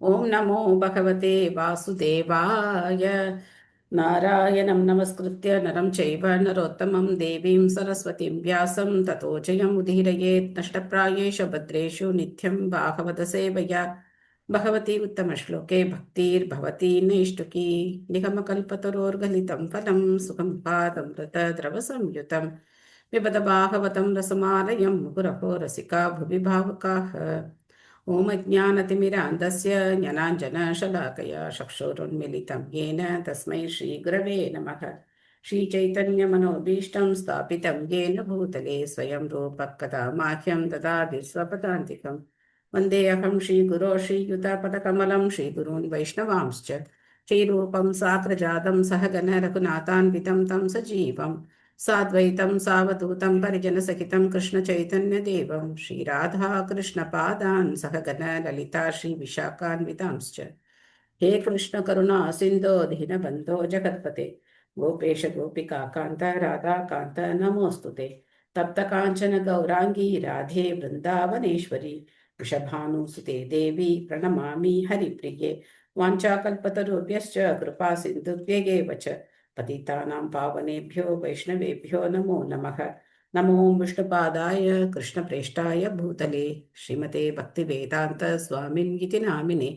ஓம் நமோ பகவதே வாசுதேவாய. நாராயணம் நமஸ்கிருத்ய நரம் சைவ நரோத்தமம் தேவீம் சரஸ்வதிம் வியாசம் ததோ ஜெயம் உதீரயேத். நஷ்டப்ராயேஷ பத்ரேஷு நித்யம் பாகவத சேவையா பகவதி உத்தமஸ்லோகே பக்திர்பவதி நைஷ்டுகி. நிகமகல்பதரோர்கலிதம் ஃபலம் சுகமுகாதம்ருத द्रवसंयुतं पिबत भागवतं रसमालयं मुहुरहो रसिका भुवि भावुकाः. ॐ अज्ञानतिमिरान्धस्य ज्ञानाञ्जनशलाकया चक्षुरुन्मिलितं येन तस्मै श्रीगुरवे नमः। श्रीचैतन्यमनोभीष्टं स्थापितं येन भूतले स्वयं रूपः कदा माह्यं ददाति स्वपदान्तिकं। वन्देऽहं श्रीगुरो श्रीयुतापदकमलं श्रीगुरून् वैष्णवांश्च श्रीरूपं साग्रजातं सहगण रघुनाथान्वितं तं सजीवम् साद्वैतं सावधूतं परिजनसहितं कृष्णचैतन्यदेवं श्रीराधा कृष्णपादान् सहगण ललिता श्रीविशाखान्वितांश्च। हे कृष्ण करुणा सिन्धो दीनबन्धो जगत्पते गोपेश गोपिकान्त राधाकान्त नमोऽस्तुते। तप्तकाञ्चन गौराङ्गी राधे वृन्दावनेश्वरी वृषभानुसुते देवी प्रणमामि हरिप्रिये। वाञ्छाकल्पतरुभ्यश्च कृपा सिन्धुभ्येव च पतितानां पावनेभ्यो वैष्णवेभ्यो नमो नमः। नमो विष्णुपादाय कृष्णप्रेष्ठाय भूतले श्रीमते भक्तिवेदान्त स्वामिन्निति नामिने।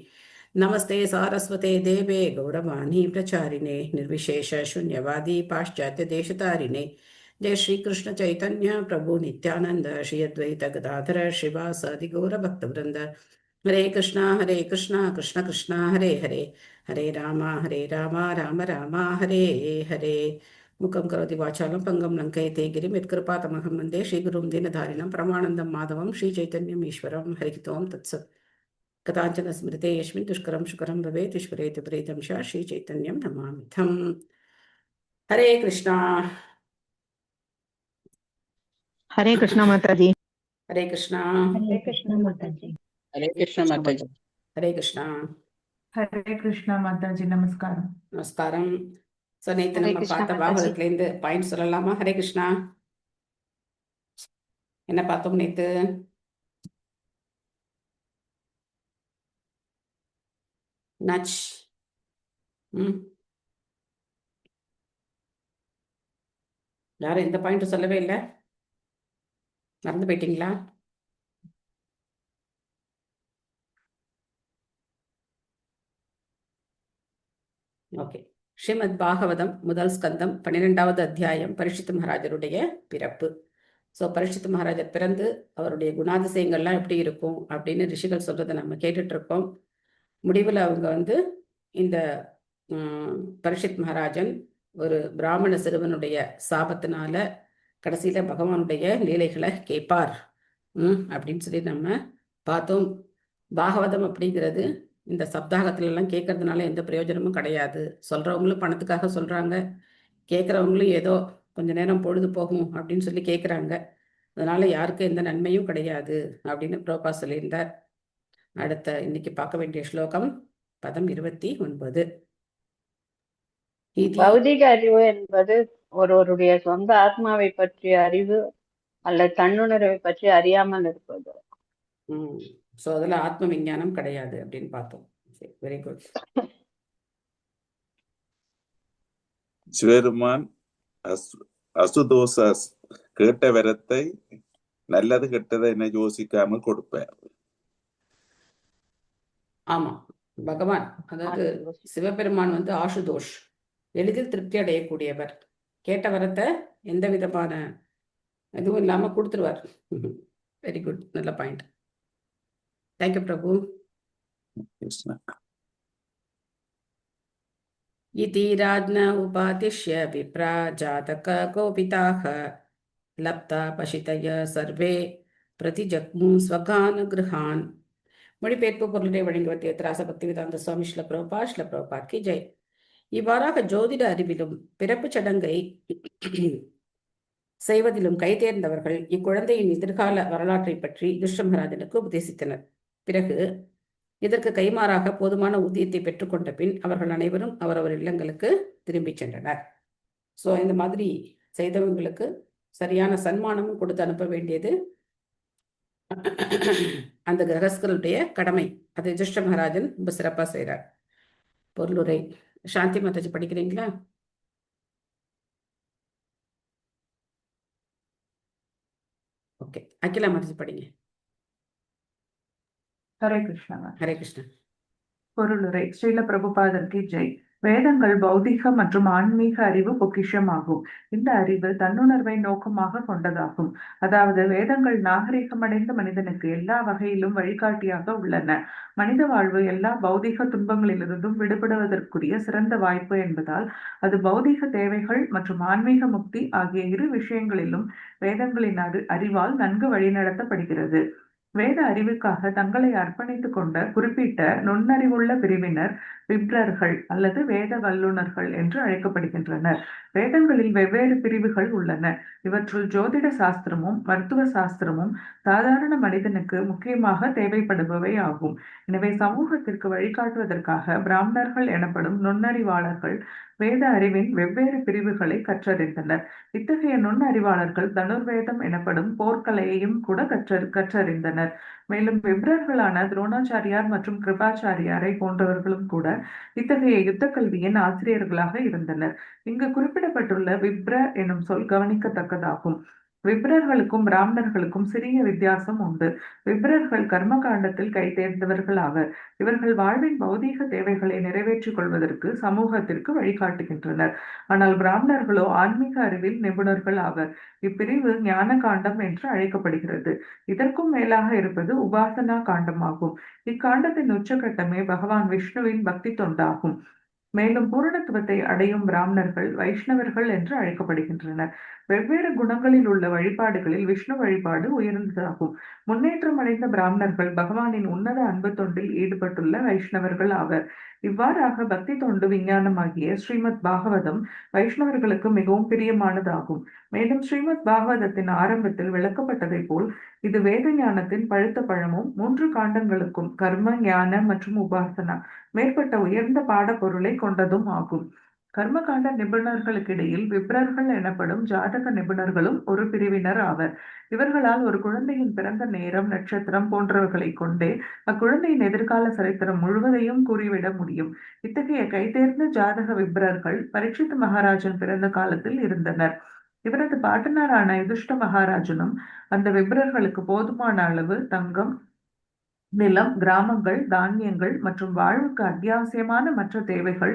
नमस्ते सारस्वते देवे गौरवाणी प्रचारिणे निर्विशेष शून्यवादी पाश्चात्य देशतारिणे। जय श्री कृष्ण चैतन्य प्रभु नित्यानंद श्री अद्वैत गदाधर श्रीवासादि गौर भक्तवृंद। हरे कृष्णा कृष्ण कृष्ण हरे हरे हरे राम राम राम हरे हरे। मुखं करोति वाचालं पंगं लङ्कयते गिरिं यत्कृपातमहं वन्दे श्रीगुरुं दीनधारिणं परमानन्दं माधवं श्रीचैतन्यम् ईश्वरं। हरिः ओं तत्सत्। कदाचन स्मृते यस्मिन् दुष्करं सुकरं भवेत् ईश्वरेति प्रीतं च श्रीचैतन्यं नमामिथम्। हरे कृष्णा हरे कृष्णा माताजी। हरे कृष्णा हरे कृष्णा माताजी। हरे कृष्ण माताजी। हरे कृष्णा हरे कृष्णा माताजी। नमस्कार நமஸ்காரம். ஸோ நேற்று हरे நம்ம कृष्णा பார்த்த माताजी। பாகவதத்துலேருந்து பாயிண்ட் சொல்லலாமா? ஹரே கிருஷ்ணா. என்ன பார்த்தோம் நேற்று? நச் யாரும் எந்த பாயிண்ட்டும் சொல்லவே இல்லை, மறந்து போயிட்டீங்களா? ஓகே. ஸ்ரீமத் பாகவதம் முதல் ஸ்கந்தம் 12வது அத்தியாயம் பரீட்சித் மகாராஜருடைய பிறப்பு. ஸோ பரீட்சித் மகாராஜர் பிறந்து அவருடைய குணாதிசயங்கள்லாம் எப்படி இருக்கும் அப்படின்னு ரிஷிகள் சொல்றதை நம்ம கேட்டுட்டு இருக்கோம். முடிவில் அவங்க இந்த பரீட்சித் மகாராஜன் ஒரு பிராமண சிறுவனுடைய சாபத்தினால கடைசியில பகவானுடைய லீலைகளை கேட்பார் அப்படின்னு சொல்லி நம்ம பார்த்தோம். பாகவதம் அப்படிங்கிறது இந்த சப்தாகத்துல எல்லாம் கேட்கறதுனால எந்த பிரயோஜனமும் கிடையாது. சொல்றவங்களும் பணத்துக்காக சொல்றாங்க, கேட்கறவங்களும் ஏதோ கொஞ்ச நேரம் பொழுது போகும் அப்படின்னு சொல்லி கேட்குறாங்க. அதனால யாருக்கும் எந்த நன்மையும் கிடையாது அப்படின்னு பிரபா சொல்லியிருந்தார். அடுத்த இன்னைக்கு பார்க்க வேண்டிய ஸ்லோகம் பதம் 29. பௌதிக அறிவு என்பது ஒருவருடைய சொந்த ஆத்மாவை பற்றிய அறிவு அல்லது தன்னுணர்வை பற்றி அறியாமல் இருப்பது. ஸோ அதில் ஆத்ம விஞ்ஞானம் கிடையாது அப்படின்னு பார்த்தோம். Very good. சிவருமான் அசுதோஷ கேட்ட வரத்தை நல்லது கெட்டதை என்ன யோசிக்காமல் கொடுப்பார். ஆமா, பகவான் அதாவது சிவபெருமான் ஆசுதோஷ், எளிதில் திருப்தி அடையக்கூடியவர். கேட்ட வரத்தை எந்த விதமான இதுவும் இல்லாம கொடுத்துருவார். வெரி குட், நல்ல பாயிண்ட். தேங்க்யூ பிரபு. इति राज्ञ उपातिष्य विप्रा जातक गोपिताः लप्ता पशितय सर्वे प्रतिजग्मु स्वगान गृहान्. மொழிபெயர்ப்பு பொருளுடைய வழங்குவது திராச பக்திவேதாந்த சுவாமி ஸ்ரீல பிரபுபாத் கி ஜெய். இவ்வாறாக ஜோதிட அறிவிலும் பிறப்பு சடங்கை செய்வதிலும் கைதேர்ந்தவர்கள் இக்குழந்தையின் எதிர்கால வரலாற்றை பற்றி யுதிஷ்டிர மகாராஜனுக்கு உபதேசித்தனர். பிறகு இதற்கு கைமாறாக போதுமான ஊதியத்தை பெற்றுக்கொண்ட பின் அவர்கள் அனைவரும் அவரவர் இல்லங்களுக்கு திரும்பி சென்றனர். ஸோ இந்த மாதிரி செய்தவங்களுக்கு சரியான சன்மானமும் கொடுத்து அனுப்ப வேண்டியது அந்த கிரகஸ்தருடைய கடமை. அது யுதிஷ்ட மகாராஜன் ரொம்ப சிறப்பா செய்றார். பொருளுரை சாந்தி மாதாஜி படிக்கிறீங்களா? ஓகே, அகிலா மாதாஜி படிங்க. ஹரே கிருஷ்ணா. ஹரே கிருஷ்ணா. பொருளுரை ஸ்ரீல பிரபுபாதர் கி ஜெய். வேதங்கள் பௌதிக மற்றும் ஆன்மீக அறிவு பொக்கிஷமாகும். இந்த அறிவு தன்னுணர்வை நோக்கமாக கொண்டதாகும். அதாவது வேதங்கள் நாகரிகமடைந்த மனிதனுக்கு எல்லா வகையிலும் வழிகாட்டியாக உள்ளன. மனித வாழ்வு எல்லா பௌதிக துன்பங்களிலிருந்தும் விடுபடுவதற்குரிய சிறந்த வாய்ப்பு என்பதால் அது பௌதிக தேவைகள் மற்றும் ஆன்மீக முக்தி ஆகிய இரு விஷயங்களிலும் வேதங்களின் அறிவால் நன்கு வழிநடத்தப்படுகிறது. வேத அறிவுக்காக தங்களை அர்ப்பணித்துக் கொண்ட குறிப்பிட்ட நுண்ணறிவுள்ள பிரிவினர் விப்ரர்கள் அல்லது வேத வல்லுநர்கள் என்று அழைக்கப்படுகின்றனர். வேதங்களில் வெவ்வேறு பிரிவுகள் உள்ளன. இவற்றுள் ஜோதிட சாஸ்திரமும் மருத்துவ சாஸ்திரமும் சாதாரண மனிதனுக்கு முக்கியமாக தேவைப்படுபவை ஆகும். எனவே சமூகத்திற்கு வழிகாட்டுவதற்காக பிராமணர்கள் எனப்படும் நுண்ணறிவாளர்கள் வேத அறிவின் வெவ்வேறு பிரிவுகளை கற்றறிந்தனர். இத்தகைய நுண்ணறிவாளர்கள் தனுர்வேதம் எனப்படும் போர்க்கலையையும் கூட கற்றறிந்தனர். மேலும் விப்ரர்களான துரோணாச்சாரியார் மற்றும் கிருபாச்சாரியாரை போன்றவர்களும் கூட இத்தகைய யுத்த கல்வியின் ஆசிரியர்களாக இருந்தனர். இங்கு குறிப்பிடப்பட்டுள்ள விப்ர எனும் சொல் கவனிக்கத்தக்கதாகும். விப்ரர்களுக்கும் பிராமணர்களுக்கும் சிறிய வித்தியாசம் உண்டு. விப்ரர்கள் கர்ம காண்டத்தில் கை தேர்ந்தவர்கள் ஆவர். இவர்கள் வாழ்வின் பௌதீக தேவைகளை நிறைவேற்றிக் கொள்வதற்கு சமூகத்திற்கு வழிகாட்டுகின்றனர். ஆனால் பிராமணர்களோ ஆன்மீக அறிவில் நிபுணர்கள் ஆவர். இப்பிரிவு ஞான காண்டம் என்று அழைக்கப்படுகிறது. இதற்கும் மேலாக இருப்பது உபாசனா காண்டமாகும். இக்காண்டத்தின் உச்சகட்டமே பகவான் விஷ்ணுவின் பக்தி தொண்டாகும். மேலும் பூரணத்துவத்தை அடையும் பிராமணர்கள் வைஷ்ணவர்கள் என்று அழைக்கப்படுகின்றனர். வெவ்வேறு குணங்களில் உள்ள வழிபாடுகளில் விஷ்ணு வழிபாடு உயர்ந்ததாகும். முன்னேற்றம் அடைந்த பிராமணர்கள் பகவானின் உன்னத அன்பு தொண்டில் ஈடுபட்டுள்ள வைஷ்ணவர்கள் ஆவர். இவ்வாறாக பக்தி தொண்டு விஞ்ஞானமாகிய ஸ்ரீமத் பாகவதம் வைஷ்ணவர்களுக்கு மிகவும் பிரியமானதாகும். மேலும் ஸ்ரீமத் பாகவதத்தின் ஆரம்பத்தில் விளக்கப்பட்டதை போல் இது வேத ஞானத்தின் பழுத்த பழமும் 3 காண்டங்களுக்கும் கர்ம ஞான மற்றும் உபாசனா மேற்பட்ட உயர்ந்த பாட பொருளை கொண்டதும் ஆகும். கர்மகாண்ட நிபுணர்களுக்கிடையில் விப்ரர்கள் எனப்படும் ஜாதக நிபுணர்களும் ஒரு பிரிவினர் ஆவர். இவர்களால் ஒரு குழந்தையின் பிறந்த நேரம், நட்சத்திரம் போன்றவர்களை கொண்டே அக்குழந்தையின் எதிர்கால சரித்திரம் முழுவதையும் கூறிவிட முடியும். இத்தகைய கைதேர்ந்த ஜாதக விப்ரர்கள் பரீட்சித் மகாராஜன் பிறந்த காலத்தில் இருந்தனர். இவரது பாட்டனாரான யுதிஷ்ட மகாராஜனும் அந்த விப்ரர்களுக்கு போதுமான அளவு தங்கம், நிலம், கிராமங்கள், தானியங்கள் மற்றும் வாழ்வுக்கு அத்தியாவசியமான மற்ற தேவைகள்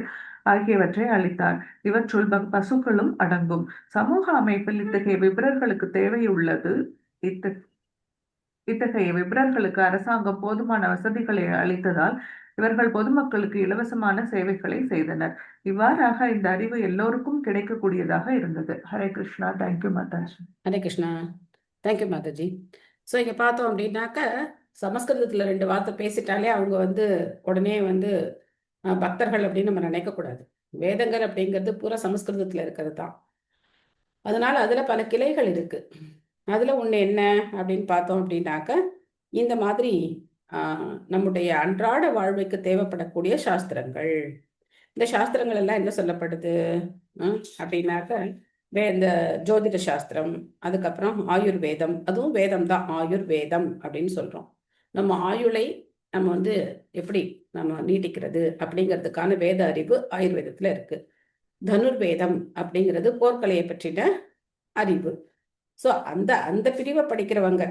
ஆகியவற்றை அளித்தார். இவற்றுள் பசுக்களும் அடங்கும். சமூக அமைப்பில் இத்தகைய விப்ரர்களுக்கு தேவையுள்ளது. இத்தகைய விப்ரர்களுக்கு அரசாங்கம் போதுமான வசதிகளை அளித்ததால் இவர்கள் பொதுமக்களுக்கு இலவசமான சேவைகளை செய்தனர். இவ்வாறாக இந்த அறிவு எல்லோருக்கும் கிடைக்கக்கூடியதாக இருந்தது. Hare Krishna. Thank you Mataji. Hare Krishna. Thank you Mataji. So இங்கே பார்த்தோம் அப்படின்னாக்க சமஸ்கிருதத்தில் 2 வார்த்தை பேசிட்டாலே அவங்க உடனே பக்தர்கள் அப்படின்னு நம்ம நினைக்கக்கூடாது. வேதங்கள் அப்படிங்கிறது பூரா சமஸ்கிருதத்தில் இருக்கிறது தான். அதனால அதில் பல கிளைகள் இருக்கு. அதில் ஒன்று என்ன அப்படின்னு பார்த்தோம் அப்படின்னாக்க இந்த மாதிரி நம்முடைய அன்றாட வாழ்வுக்கு தேவைப்படக்கூடிய சாஸ்திரங்கள். இந்த சாஸ்திரங்கள் எல்லாம் என்ன சொல்லப்படுது அப்படின்னாக்க இந்த ஜோதிட சாஸ்திரம், அதுக்கப்புறம் ஆயுர்வேதம், அதுவும் வேதம் தான், ஆயுர்வேதம் அப்படின்னு சொல்கிறோம். நம்ம ஆயுளை நம்ம எப்படி நம்ம நீட்டிக்கிறது அப்படிங்கிறதுக்கான வேத அறிவு ஆயுர்வேதத்தில் இருக்கு. தனுர்வேதம் அப்படிங்கிறது போர்க்கலையை பற்றின அறிவு. ஸோ அந்த பிரிவை படிக்கிறவங்க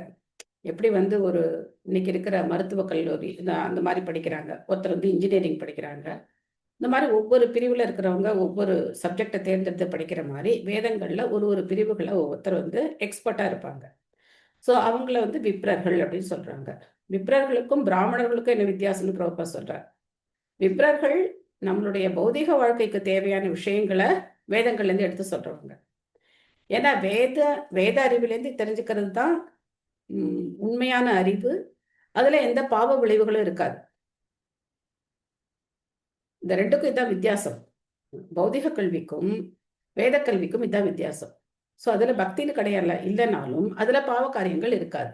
எப்படி ஒரு இன்னைக்கு இருக்கிற மருத்துவக் கல்லூரி அந்த மாதிரி படிக்கிறாங்க, ஒருத்தர் இன்ஜினியரிங் படிக்கிறாங்க. இந்த மாதிரி ஒவ்வொரு பிரிவில் இருக்கிறவங்க ஒவ்வொரு சப்ஜெக்டை தேர்ந்தெடுத்து படிக்கிற மாதிரி வேதங்களில் ஒரு பிரிவுகளை ஒவ்வொருத்தர் எக்ஸ்பர்ட்டாக இருப்பாங்க. ஸோ அவங்கள விப்ரர்கள் அப்படின்னு சொல்கிறாங்க. விப்ரர்களுக்கும் பிராமணர்களுக்கும் என்ன வித்தியாசம்னு பிரபுபா சொல்கிறார். விப்ரர்கள் நம்மளுடைய பௌதிக வாழ்க்கைக்கு தேவையான விஷயங்களை வேதங்கள்லேருந்து எடுத்து சொல்கிறவங்க. ஏன்னா வேத அறிவிலேருந்து தெரிஞ்சுக்கிறது தான் உண்மையான அறிவு. அதில் எந்த பாவ விளைவுகளும் இருக்காது. இந்த 2க்கும் இதுதான் வித்தியாசம். பௌதிக கல்விக்கும் வேத கல்விக்கும் இதுதான் வித்தியாசம். ஸோ அதில் பக்தின்னு கிடையாது இல்லைனாலும் அதில் பாவ காரியங்கள் இருக்காது.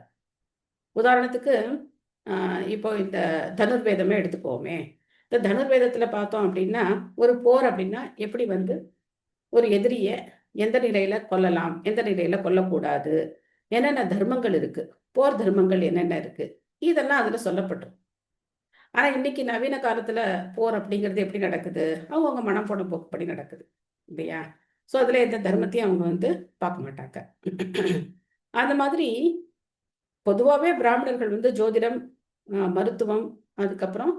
உதாரணத்துக்கு இப்போ இந்த தனுர்வேதமே எடுத்துக்கோமே. இந்த தனுர்வேதத்தில் பார்த்தோம் அப்படின்னா ஒரு போர் அப்படின்னா எப்படி ஒரு எதிரியை எந்த நிலையில கொல்லலாம், எந்த நிலையில கொல்லக்கூடாது, என்னென்ன தர்மங்கள் இருக்கு, போர் தர்மங்கள் என்னென்ன இருக்கு, இதெல்லாம் அதுல சொல்லப்பட்டிருக்கும். ஆனா இன்னைக்கு நவீன காலத்துல போர் அப்படிங்கிறது எப்படி நடக்குது? அவங்க மனம் போன போக்குப்படி நடக்குது இல்லையா? ஸோ அதுல எந்த தர்மத்தையும் அவங்க வந்து பார்க்க மாட்டாங்க. அந்த மாதிரி பொதுவாகவே பிராமணர்கள் வந்து ஜோதிடம், மருத்துவம், அதுக்கப்புறம்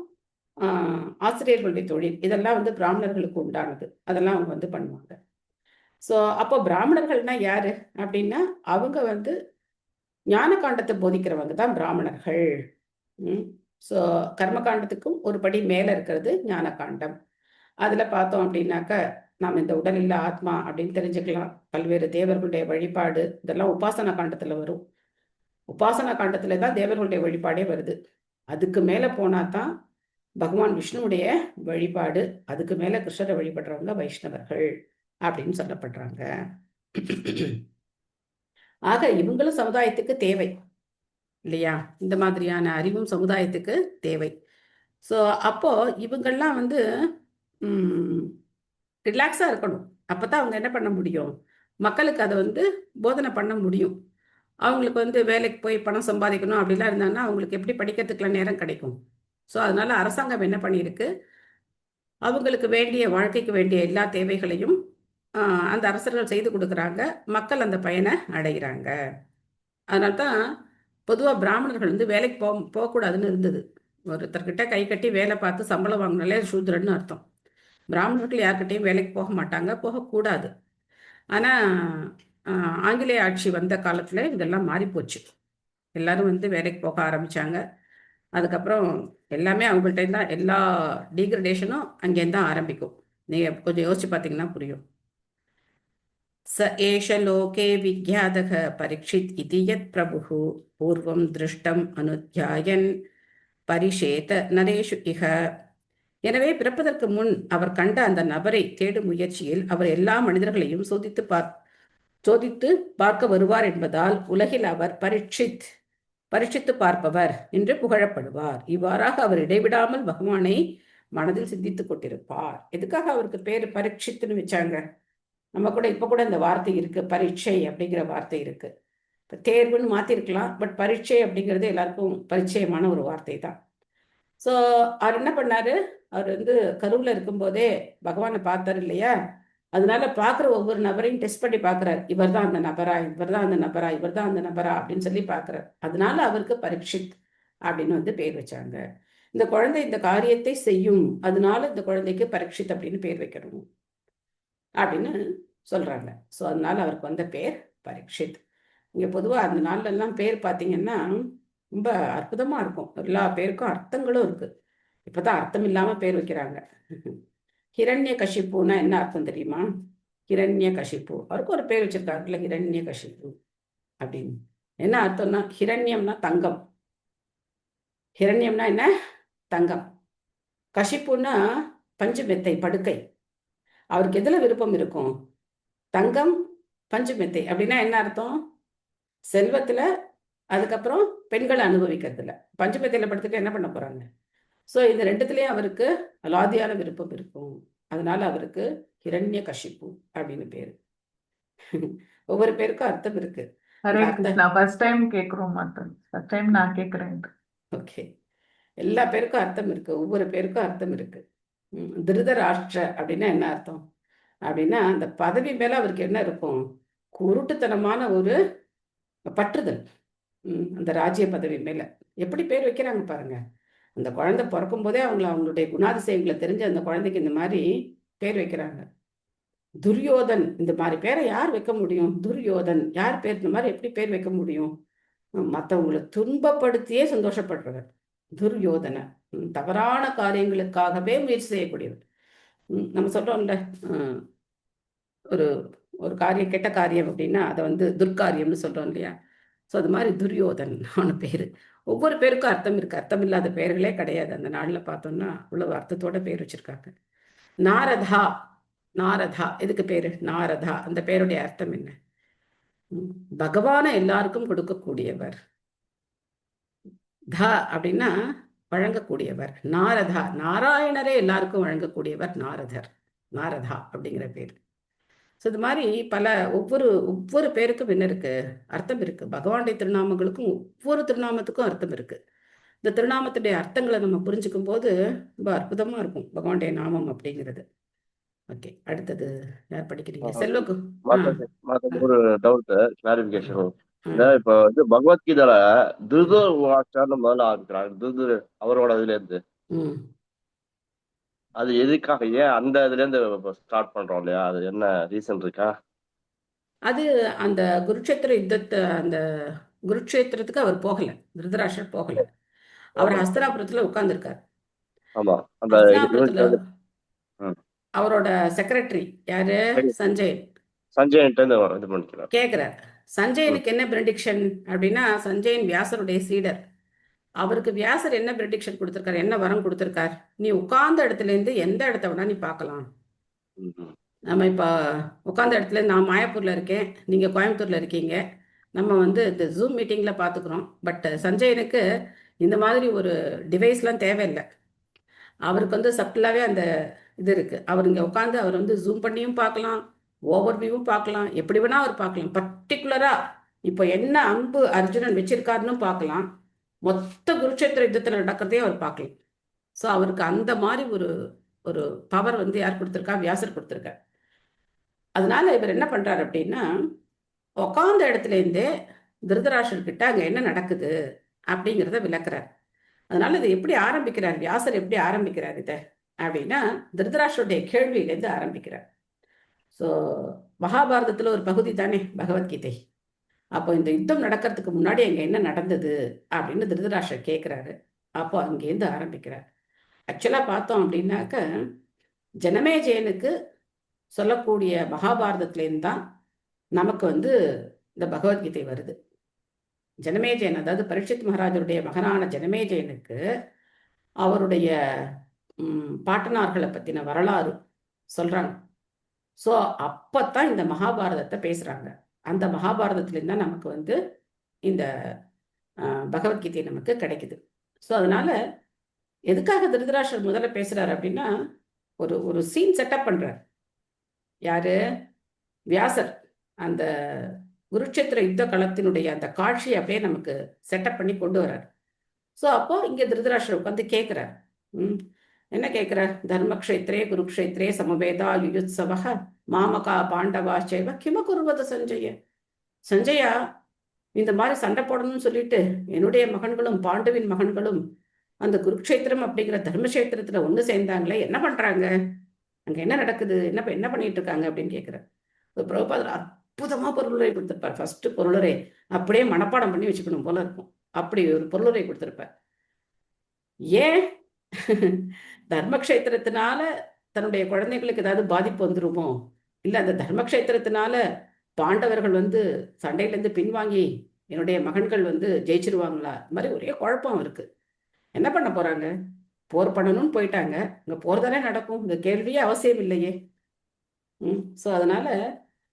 ஆசிரியர்களுடைய தொழில், இதெல்லாம் வந்து பிராமணர்களுக்கு உண்டானது. அதெல்லாம் அவங்க வந்து பண்ணுவாங்க. ஸோ அப்போ பிராமணர்கள்னா யாரு அப்படின்னா, அவங்க வந்து ஞான காண்டத்தை போதிக்கிறவங்க தான் பிராமணர்கள். ஸோ கர்மகாண்டத்துக்கும் ஒரு படி மேலே இருக்கிறது ஞான காண்டம். அதில் பார்த்தோம் அப்படின்னாக்க நாம் இந்த உடல் இல்ல ஆத்மா அப்படின்னு தெரிஞ்சுக்கலாம். பல்வேறு தேவர்களுடைய வழிபாடு இதெல்லாம் உபாசனா காண்டத்தில் வரும். உபாசனா காண்டத்தில் தான் தேவர்களுடைய வழிபாடே வருது. அதுக்கு மேலே போனால் தான் பகவான் விஷ்ணுவுடைய வழிபாடு, அதுக்கு மேலே கிருஷ்ணரை வழிபடுறவங்க வைஷ்ணவர்கள் அப்படின்னு சொல்லப்படுறாங்க. ஆக இவங்களும் சமுதாயத்துக்கு தேவை இல்லையா? இந்த மாதிரியான அறிவும் சமுதாயத்துக்கு தேவை. ஸோ அப்போ இவங்கெல்லாம் வந்து ரிலாக்ஸாக இருக்கணும். அப்போ தான் அவங்க என்ன பண்ண முடியும்? மக்களுக்கு அதை வந்து போதனை பண்ண முடியும். அவங்களுக்கு வந்து வேலைக்கு போய் பணம் சம்பாதிக்கணும் அப்படிலாம் இருந்தாங்கன்னா அவங்களுக்கு எப்படி படிக்கிறதுக்குலாம் நேரம் கிடைக்கும்? ஸோ அதனால அரசாங்கம் என்ன பண்ணியிருக்கு, அவங்களுக்கு வேண்டிய வாழ்க்கைக்கு வேண்டிய எல்லா தேவைகளையும் அந்த அரசர்கள் செய்து கொடுக்குறாங்க. மக்கள் அந்த பயனை அடைகிறாங்க. அதனால தான் பொதுவாக பிராமணர்கள் வந்து வேலைக்கு போகக்கூடாதுன்னு இருந்தது. ஒருத்தர்கிட்ட கை கட்டி வேலை பார்த்து சம்பளம் வாங்கினாலே சூத்திரன்னு அர்த்தம். பிராமணர்கள் யார்கிட்டையும் வேலைக்கு போக மாட்டாங்க, போகக்கூடாது. ஆனால் ஆங்கிலேய ஆட்சி வந்த காலத்தில் இதெல்லாம் மாறிப்போச்சு. எல்லாரும் வந்து வேலைக்கு போக ஆரம்பித்தாங்க. அதுக்கப்புறம் எல்லாமே அவங்கள்ட்ட தான் எல்லா டீக்ரடேஷனும் அங்கேருந்து தான் ஆரம்பிக்கும். நீங்கள் கொஞ்சம் யோசிச்சு பார்த்தீங்கன்னா புரியும். स एष लोके विज्ञातः परीक्षित् इति यत् प्रभुः पूर्वं दृष्टम् अनुध्यायन् परिषेत नरेषु इह. எனவே பிறப்பதற்கு முன் அவர் கண்ட அந்த நபரை தேடும் முயற்சியில் அவர் எல்லா மனிதர்களையும் சோதித்து பார்க்க வருவார் என்பதால் உலகில் அவர் பரீட்சித்து பார்ப்பவர் என்று புகழப்படுவார். இவ்வாறாக அவர் இடைவிடாமல் பகவானை மனதில் சிந்தித்துக் கொண்டிருப்பார். எதுக்காக அவருக்கு பேர் பரீட்சித்துன்னு வச்சாங்க? நம்ம கூட இப்போ கூட இந்த வார்த்தை இருக்கு, பரீட்சை அப்படிங்கிற வார்த்தை இருக்கு. இப்போ தேர்வுன்னு மாற்றிருக்கலாம், பட் பரீட்சை அப்படிங்கிறது எல்லாருக்கும் பரிச்சயமான ஒரு வார்த்தை தான். ஸோ அவர் என்ன பண்ணாரு, அவர் வந்து கருவில் இருக்கும்போதே பகவானை பார்த்தார் இல்லையா? அதனால பார்க்குற ஒவ்வொரு நபரையும் டெஸ்ட் பண்ணி பார்க்குறாரு. இவர் தான் அந்த நபரா, இவர் தான் அந்த நபரா, இவர் தான் அந்த நபரா அப்படின்னு சொல்லி பார்க்குறாரு. அதனால அவருக்கு பரீட்சித் அப்படின்னு வந்து பேர் வச்சாங்க. இந்த குழந்தை இந்த காரியத்தை செய்யும், அதனால இந்த குழந்தைக்கு பரீட்சித் அப்படின்னு பேர் வைக்கணும் அப்படின்னு சொல்றாங்க. ஸோ அதனால அவருக்கு வந்த பேர் பரீட்சித். இங்கே பொதுவாக அந்த நாள்லாம் பேர் பார்த்தீங்கன்னா ரொம்ப அற்புதமாக இருக்கும். எல்லா பேருக்கும் அர்த்தங்களும் இருக்குது. இப்போ தான் அர்த்தம் இல்லாமல் பேர் வைக்கிறாங்க. ஹிரண்ய கஷிப்புன்னா என்ன அர்த்தம் தெரியுமா? ஹிரண்ய கஷிப்பு, அவருக்கு ஒரு பேர் வச்சிருக்காங்கல்ல, ஹிரண்ய கஷிப்பு அப்படின்னு. என்ன அர்த்தம்னா, ஹிரண்யம்னா தங்கம். ஹிரண்யம்னா என்ன? தங்கம். கஷிப்புன்னா பஞ்சு மெத்தை, படுக்கை. அவருக்கு எதில் விருப்பம் இருக்கும்? தங்கம், பஞ்சு மெத்தை. அப்படின்னா என்ன அர்த்தம்? செல்வத்தில், அதுக்கப்புறம் பெண்களை அனுபவிக்கிறதுல. பஞ்சு மெத்தையில் படுத்துட்டு என்ன பண்ண போகிறாங்க? ஸோ இந்த ரெண்டுத்துலேயும் அவருக்கு அலாதியான விருப்பம் இருக்கும். அதனால அவருக்கு ஹிரண்ய கஷிப்பு அப்படின்னு பேர். ஒவ்வொரு பேருக்கும் அர்த்தம் இருக்கு. ஹரே கிருஷ்ணா. ஃபர்ஸ்ட் டைம் கேட்குறோம். ஃபர்ஸ்ட் டைம் நான் கேட்குறேன். ஓகே, எல்லா பேருக்கும் அர்த்தம் இருக்கு, ஒவ்வொரு பேருக்கும் அர்த்தம் இருக்கு. திருதராஷ்டிர அப்படின்னா என்ன அர்த்தம் அப்படின்னா, அந்த பதவி மேல அவருக்கு என்ன இருக்கும்? குருட்டுத்தனமான ஒரு பற்றுதல். அந்த ராஜ்ய பதவி மேல எப்படி பேர் வைக்கிறாங்க பாருங்க. அந்த குழந்தை பிறக்கும் போதே அவங்களுடைய குணாதிசயங்களை தெரிஞ்சு அந்த குழந்தைக்கு இந்த மாதிரி பேர் வைக்கிறாங்க. துரியோதன், இந்த மாதிரி பேரை யார் வைக்க முடியும்? துரியோதன் யார் பேர்? இந்த மாதிரி எப்படி பேர் வைக்க முடியும்? மற்றவங்களை துன்பப்படுத்தியே சந்தோஷப்படுறவர் துரியோதன. தவறான காரியங்களுக்காகவே முயற்சி செய்யக்கூடியவர். நம்ம சொல்றோம்ல, ஒரு ஒரு காரியம், கெட்ட காரியம் அப்படின்னா அதை வந்து துர்காரியம்னு சொல்றோம் இல்லையா? ஸோ அது மாதிரி துரியோதன் அவன பேர். ஒவ்வொரு பேருக்கும் அர்த்தம் இருக்கு. அர்த்தம் இல்லாத பேர்களே கிடையாது. அந்த நாளில் பார்த்தோம்னா அவ்வளவு அர்த்தத்தோட பேர் வச்சிருக்காங்க. நாரதா, நாரதா எதுக்கு பேரு? நாரதா, அந்த பேருடைய அர்த்தம் என்ன? பகவானை எல்லாருக்கும் கொடுக்கக்கூடியவர். த அப்படின்னா வழங்கக்கூடியவர். நாரதா, நாராயணரே எல்லாருக்கும் வழங்கக்கூடியவர் நாரதர். நாரதா அப்படிங்கிற பேர். ஸோ இது மாதிரி ஒவ்வொரு பேருக்கும் என்ன இருக்கு? அர்த்தம் இருக்கு. பகவானுடைய திருநாமங்களுக்கும் ஒவ்வொரு திருநாமத்துக்கும் அர்த்தம் இருக்கு. இந்த திருநாமத்துடைய அர்த்தங்களை நம்ம புரிஞ்சுக்கும் போது ரொம்ப அற்புதமா இருக்கும் பகவானுடைய நாமம் அப்படிங்கிறது. ஓகே, அடுத்தது யார் படிக்கிறீங்க? செல்வக்கு. ஒரு டவுட் கிளாரிபிகேஷன். ஆ. இப்ப வந்து பகவத்கீதையில திருதராஷ்டிரன்னு முதல்ல ஆரம்பிக்கிறாங்க. அவரோட இதுல இருந்து ம். அது எதுக்காக, ஏன் அந்த இதுல இருந்து ஸ்டார்ட் பண்றோம் இல்லையா? அது என்ன ரீசன் இருக்கா? அது அந்த குருட்சேத்திர யுத்தத்தை, அந்த குருட்சேத்திரத்துக்கு அவர் போகல, திருதராஷ்டிரர் போகல. அவர் ஆமா. ஹஸ்தினாபுரத்துல உட்கார்ந்துருக்கார். ஆமா, அந்த ஹஸ்தினாபுரத்துல ம். அவரோட செக்ரட்டரி யாரு? சஞ்சயன். சஞ்சயன்ட்டு இது பண்ணிக்கிறார். கேட்கிறார், சஞ்சயனுக்கு என்ன ப்ரெடிக்ஷன் அப்படின்னா, சஞ்சயன் வியாசருடைய சீடர். அவருக்கு வியாசர் என்ன ப்ரெடிக்ஷன் கொடுத்திருக்காரு, என்ன வரம் கொடுத்திருக்கார்? நீ உட்கார்ந்த இடத்துல இருந்து எந்த இடத்த வேணா நீ பார்க்கலாம். நம்ம இப்போ உட்கார்ந்த இடத்துல, நான் மாயாப்பூர்ல இருக்கேன், நீங்க கோயம்புத்தூர்ல இருக்கீங்க, நம்ம வந்து இந்த ஜூம் மீட்டிங்ல பார்த்துக்கிறோம். பட் சஞ்சயனுக்கு இந்த மாதிரி ஒரு டிவைஸ்லாம் தேவையில்லை. அவருக்கு வந்து சப்டிலாவே அந்த இது இருக்கு. அவர் இங்கே உட்காந்து அவர் வந்து ஜூம் பண்ணியும் பார்க்கலாம், ஓவர் வியூவும் பார்க்கலாம், எப்படி வேணா அவர் பார்க்கலாம். பர்டிகுலரா இப்போ என்ன அம்பு அர்ஜுனன் வச்சிருக்காருன்னு பார்க்கலாம், மொத்த குருட்சேத்திர யுத்தத்தில் நடக்கிறதையும் அவர் பார்க்கலாம். ஸோ அவருக்கு அந்த மாதிரி ஒரு ஒரு பவர் வந்து யார் கொடுத்துருக்கா? வியாசர் கொடுத்துருக்கார். அதனால இவர் என்ன பண்றாரு அப்படின்னா, உட்கார்ந்த இடத்துல இருந்தே திருதராஷ்டிரர்கிட்ட அங்க என்ன நடக்குது அப்படிங்கிறத விளக்குறார். அதனால இதை எப்படி ஆரம்பிக்கிறார், வியாசர் எப்படி ஆரம்பிக்கிறார் இதை அப்படின்னா, திருதராஷ்டிரருடைய கேள்வியிலேருந்து ஆரம்பிக்கிறார். ஸோ மகாபாரதத்துல ஒரு பகுதி தானே பகவத்கீதை. அப்போ இந்த யுத்தம் நடக்கிறதுக்கு முன்னாடி அங்க என்ன நடந்தது அப்படின்னு திருதராஷ்டிரர் கேட்கிறாரு. அப்போ அங்கேருந்து ஆரம்பிக்கிறார். ஆக்சுவலா பார்த்தோம் அப்படின்னாக்க, ஜனமேஜயனுக்கு சொல்லக்கூடிய மகாபாரதத்திலேருந்து தான் நமக்கு வந்து இந்த பகவத்கீதை வருது. ஜனமேஜயன், அதாவது பரீட்சித் மகாராஜருடைய மகனான ஜனமேஜயனுக்கு அவருடைய பாட்டனார்களை பத்தின வரலாறு சொல்றாங்க. ஸோ அப்பத்தான் இந்த மகாபாரதத்தை பேசுறாங்க. அந்த மகாபாரதத்திலேருந்து தான் நமக்கு வந்து இந்த பகவத்கீதை நமக்கு கிடைக்குது. ஸோ அதனால எதுக்காக திருதராஷ்டிரர் முதல்ல பேசுறாரு அப்படின்னா, ஒரு ஒரு சீன் செட்டப் பண்றார். யாரு? வியாசர் அந்த குருட்சேத்திர யுத்த களத்தினுடைய அந்த காட்சியை அப்படியே நமக்கு செட்டப் பண்ணி கொண்டு வர்றார். ஸோ அப்போ இங்க திருதராஷ்டிரர் உட்காந்து கேட்கிறார். என்ன கேட்கிறார்? தர்மக்ஷேத்ரே குருக்ஷேத்ரே சமவேதா யுயுத்சவஹ மாமகா பாண்டவா சேவ கிம குருவத சஞ்சய. சஞ்சயா, இந்த மாதிரி சண்டை போடணும்னு சொல்லிட்டு என்னுடைய மகன்களும் பாண்டுவின் மகன்களும் அந்த குருக்ஷேத்திரம் அப்படிங்கிற தர்மக்ஷேத்திரத்துல ஒண்ணு சேர்ந்தாங்களே, என்ன பண்றாங்க அங்க, என்ன நடக்குது, என்ன பண்ணிட்டு இருக்காங்க அப்படின்னு கேட்கிறார். பிரபுபாதர் அற்புதமா பொருளுரை கொடுத்திருப்பார். ஃபர்ஸ்ட் பொருளுரை அப்படியே மனப்பாடம் பண்ணி வச்சுக்கணும் போல இருக்கும், அப்படி ஒரு பொருளுரை கொடுத்திருப்பார். ஏன் தர்மக்ஷேத்திரத்தினால தன்னுடைய குழந்தைகளுக்கு ஏதாவது பாதிப்பு வந்துருமோ, இல்ல அந்த தர்மக்ஷேத்திரத்தினால பாண்டவர்கள் வந்து சண்டையிலேருந்து பின்வாங்கி என்னுடைய மகன்கள் வந்து ஜெயிச்சிருவாங்களா, இந்த மாதிரி ஒரே குழப்பம் இருக்கு. என்ன பண்ண போறாங்க? போர் பண்ணணும்னு போயிட்டாங்க, இங்க போர் தானே நடக்கும், இந்த கேள்வியே அவசியம் இல்லையே. ஸோ அதனால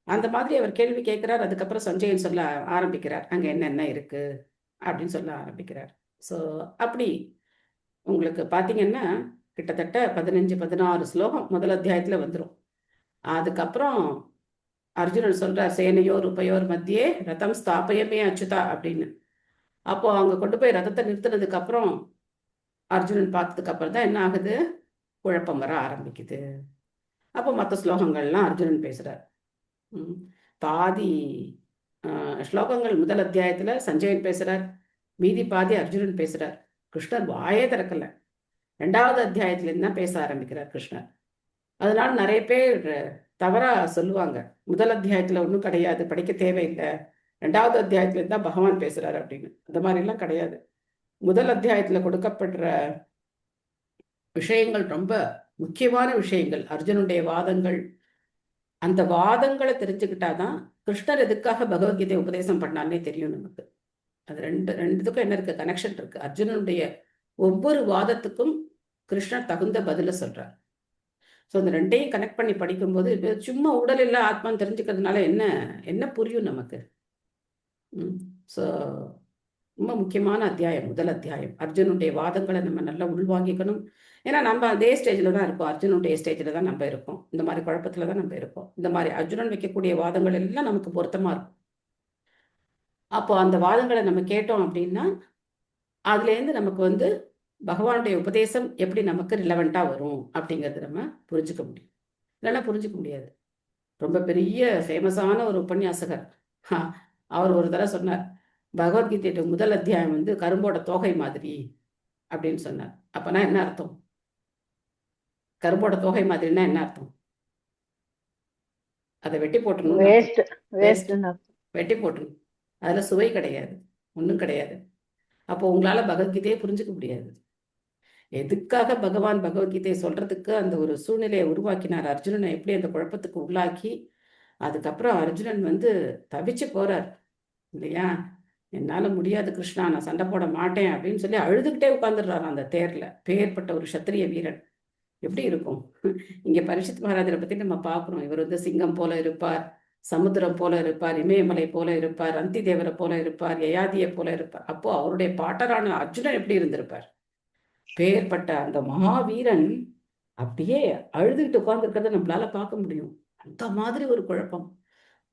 அந்த மாதிரி அவர் கேள்வி கேட்கிறார். அதுக்கப்புறம் சஞ்சயன் சொல்ல ஆரம்பிக்கிறார், அங்க என்னென்ன இருக்கு அப்படின்னு சொல்ல ஆரம்பிக்கிறார். ஸோ அப்படி உங்களுக்கு பார்த்தீங்கன்னா கிட்டத்தட்ட 15-16 ஸ்லோகம் முதல் அத்தியாயத்துல வந்துடும். அதுக்கப்புறம் அர்ஜுனன் சொல்றார், சேனையோர் உபயோர் மத்தியே ரதம் ஸ்தாபயமே அச்சுதா அப்படின்னு. அப்போ அங்க கொண்டு போய் ரதத்தை நிறுத்தினதுக்கு அப்புறம் அர்ஜுனன் பார்த்ததுக்கு அப்புறம் தான் என்ன ஆகுது, குழப்பம் வர ஆரம்பிக்குது. அப்போ மற்ற ஸ்லோகங்கள்லாம் அர்ஜுனன் பேசுறார். பாதி ஸ்லோகங்கள் முதல் அத்தியாயத்துல சஞ்சயன் பேசுறார், மீதி பாதி அர்ஜுனன் பேசுறார். கிருஷ்ணர் வாயே திறக்கல. 2வது அத்தியாயத்துல இருந்து தான் பேச ஆரம்பிக்கிறார் கிருஷ்ணர். அதனால நிறைய பேர் தவறா சொல்லுவாங்க, முதல் அத்தியாயத்துல ஒன்றும் கிடையாது, படிக்க தேவையில்லை, 2வது அத்தியாயத்துல இருந்து தான் பகவான் பேசுறாரு அப்படின்னு. அந்த மாதிரி எல்லாம் கிடையாது. முதல் அத்தியாயத்துல கொடுக்கப்படுற விஷயங்கள் ரொம்ப முக்கியமான விஷயங்கள், அர்ஜுனுடைய வாதங்கள். அந்த வாதங்களை தெரிஞ்சுக்கிட்டாதான் கிருஷ்ணர் எதுக்காக பகவத்கீதை உபதேசம் பண்ணாலே தெரியும் நமக்கு. அது ரெண்டுத்துக்கும் என்ன இருக்கு, கனெக்ஷன் இருக்கு. அர்ஜுனனுடைய ஒவ்வொரு வாதத்துக்கும் கிருஷ்ணர் தகுந்த பதில சொல்றார். ஸோ அந்த ரெண்டையும் கனெக்ட் பண்ணி படிக்கும்போது சும்மா உடல் இல்ல ஆத்மான்னு தெரிஞ்சுக்கிறதுனால என்ன புரியும் நமக்கு. ஸோ ரொம்ப முக்கியமான அத்தியாயம் முதல் அத்தியாயம். அர்ஜுனுடைய வாதங்களை நம்ம நல்லா உள்வாங்கிக்கணும். ஏன்னா நம்ம அதே ஸ்டேஜில் தான் இருப்போம், அர்ஜுனுடைய ஸ்டேஜில் தான் நம்ம இருப்போம், இந்த மாதிரி குழப்பத்தில் தான் நம்ம இருப்போம். இந்த மாதிரி அர்ஜுனன் வைக்கக்கூடிய வாதங்கள் எல்லாம் நமக்கு பொருத்தமாக இருக்கும். அப்போ அந்த வாதங்களை நம்ம கேட்டோம் அப்படின்னா அதுலேருந்து நமக்கு வந்து பகவானுடைய உபதேசம் எப்படி நமக்கு ரிலவெண்ட்டாக வரும் அப்படிங்கிறது நம்ம புரிஞ்சுக்க முடியும். இல்லைன்னா புரிஞ்சுக்க முடியாது. ரொம்ப பெரிய ஃபேமஸான ஒரு உபன்யாசகர் அவர் ஒரு தடவை சொன்னார், பகவத்கீதையோட முதல் அத்தியாயம் வந்து கரும்போட தோகை மாதிரி அப்படின்னு சொன்னார். அப்பனா என்ன அர்த்தம்? கரும்போட தோகை மாதிரின்னா என்ன அர்த்தம்? அதை வெட்டி போட்டணும், வேஸ்ட்னு வெட்டி போட்டணும். அதில் சுவை கிடையாது, ஒன்றும் கிடையாது. அப்போ உங்களால் பகவத்கீதையை புரிஞ்சுக்க முடியாது. எதுக்காக பகவான் பகவத்கீதையை சொல்றதுக்கு அந்த ஒரு சூழ்நிலையை உருவாக்கினார், அர்ஜுனனை எப்படி அந்த குழப்பத்துக்கு உள்ளாக்கி, அதுக்கப்புறம் அர்ஜுனன் வந்து தவிச்சு போறார் இல்லையா? என்னால முடியாது கிருஷ்ணா, நான் சண்டை போட மாட்டேன் அப்படின்னு சொல்லி அழுதுகிட்டே உட்காந்துடுறாரு அந்த தேர்ல. பேர்பட்ட ஒரு சத்திரிய வீரன் எப்படி இருக்கும்? இங்க பரீட்சித் மகாராஜரை பத்தி நம்ம பார்க்கிறோம். இவர் வந்து சிங்கம் போல இருப்பார், சமுத்திரம் போல இருப்பார், இமயமலை போல இருப்பார், அந்தி தேவரை போல இருப்பார், யயாதியை போல இருப்பார். அப்போ அவருடைய பாட்டரான அர்ஜுனன் எப்படி இருந்திருப்பார்? பேர்பட்ட அந்த மகாவீரன் அப்படியே அழுதுகிட்டு உட்கார்ந்துருக்கிறத நம்மளால பார்க்க முடியும். அந்த மாதிரி ஒரு குழப்பம்.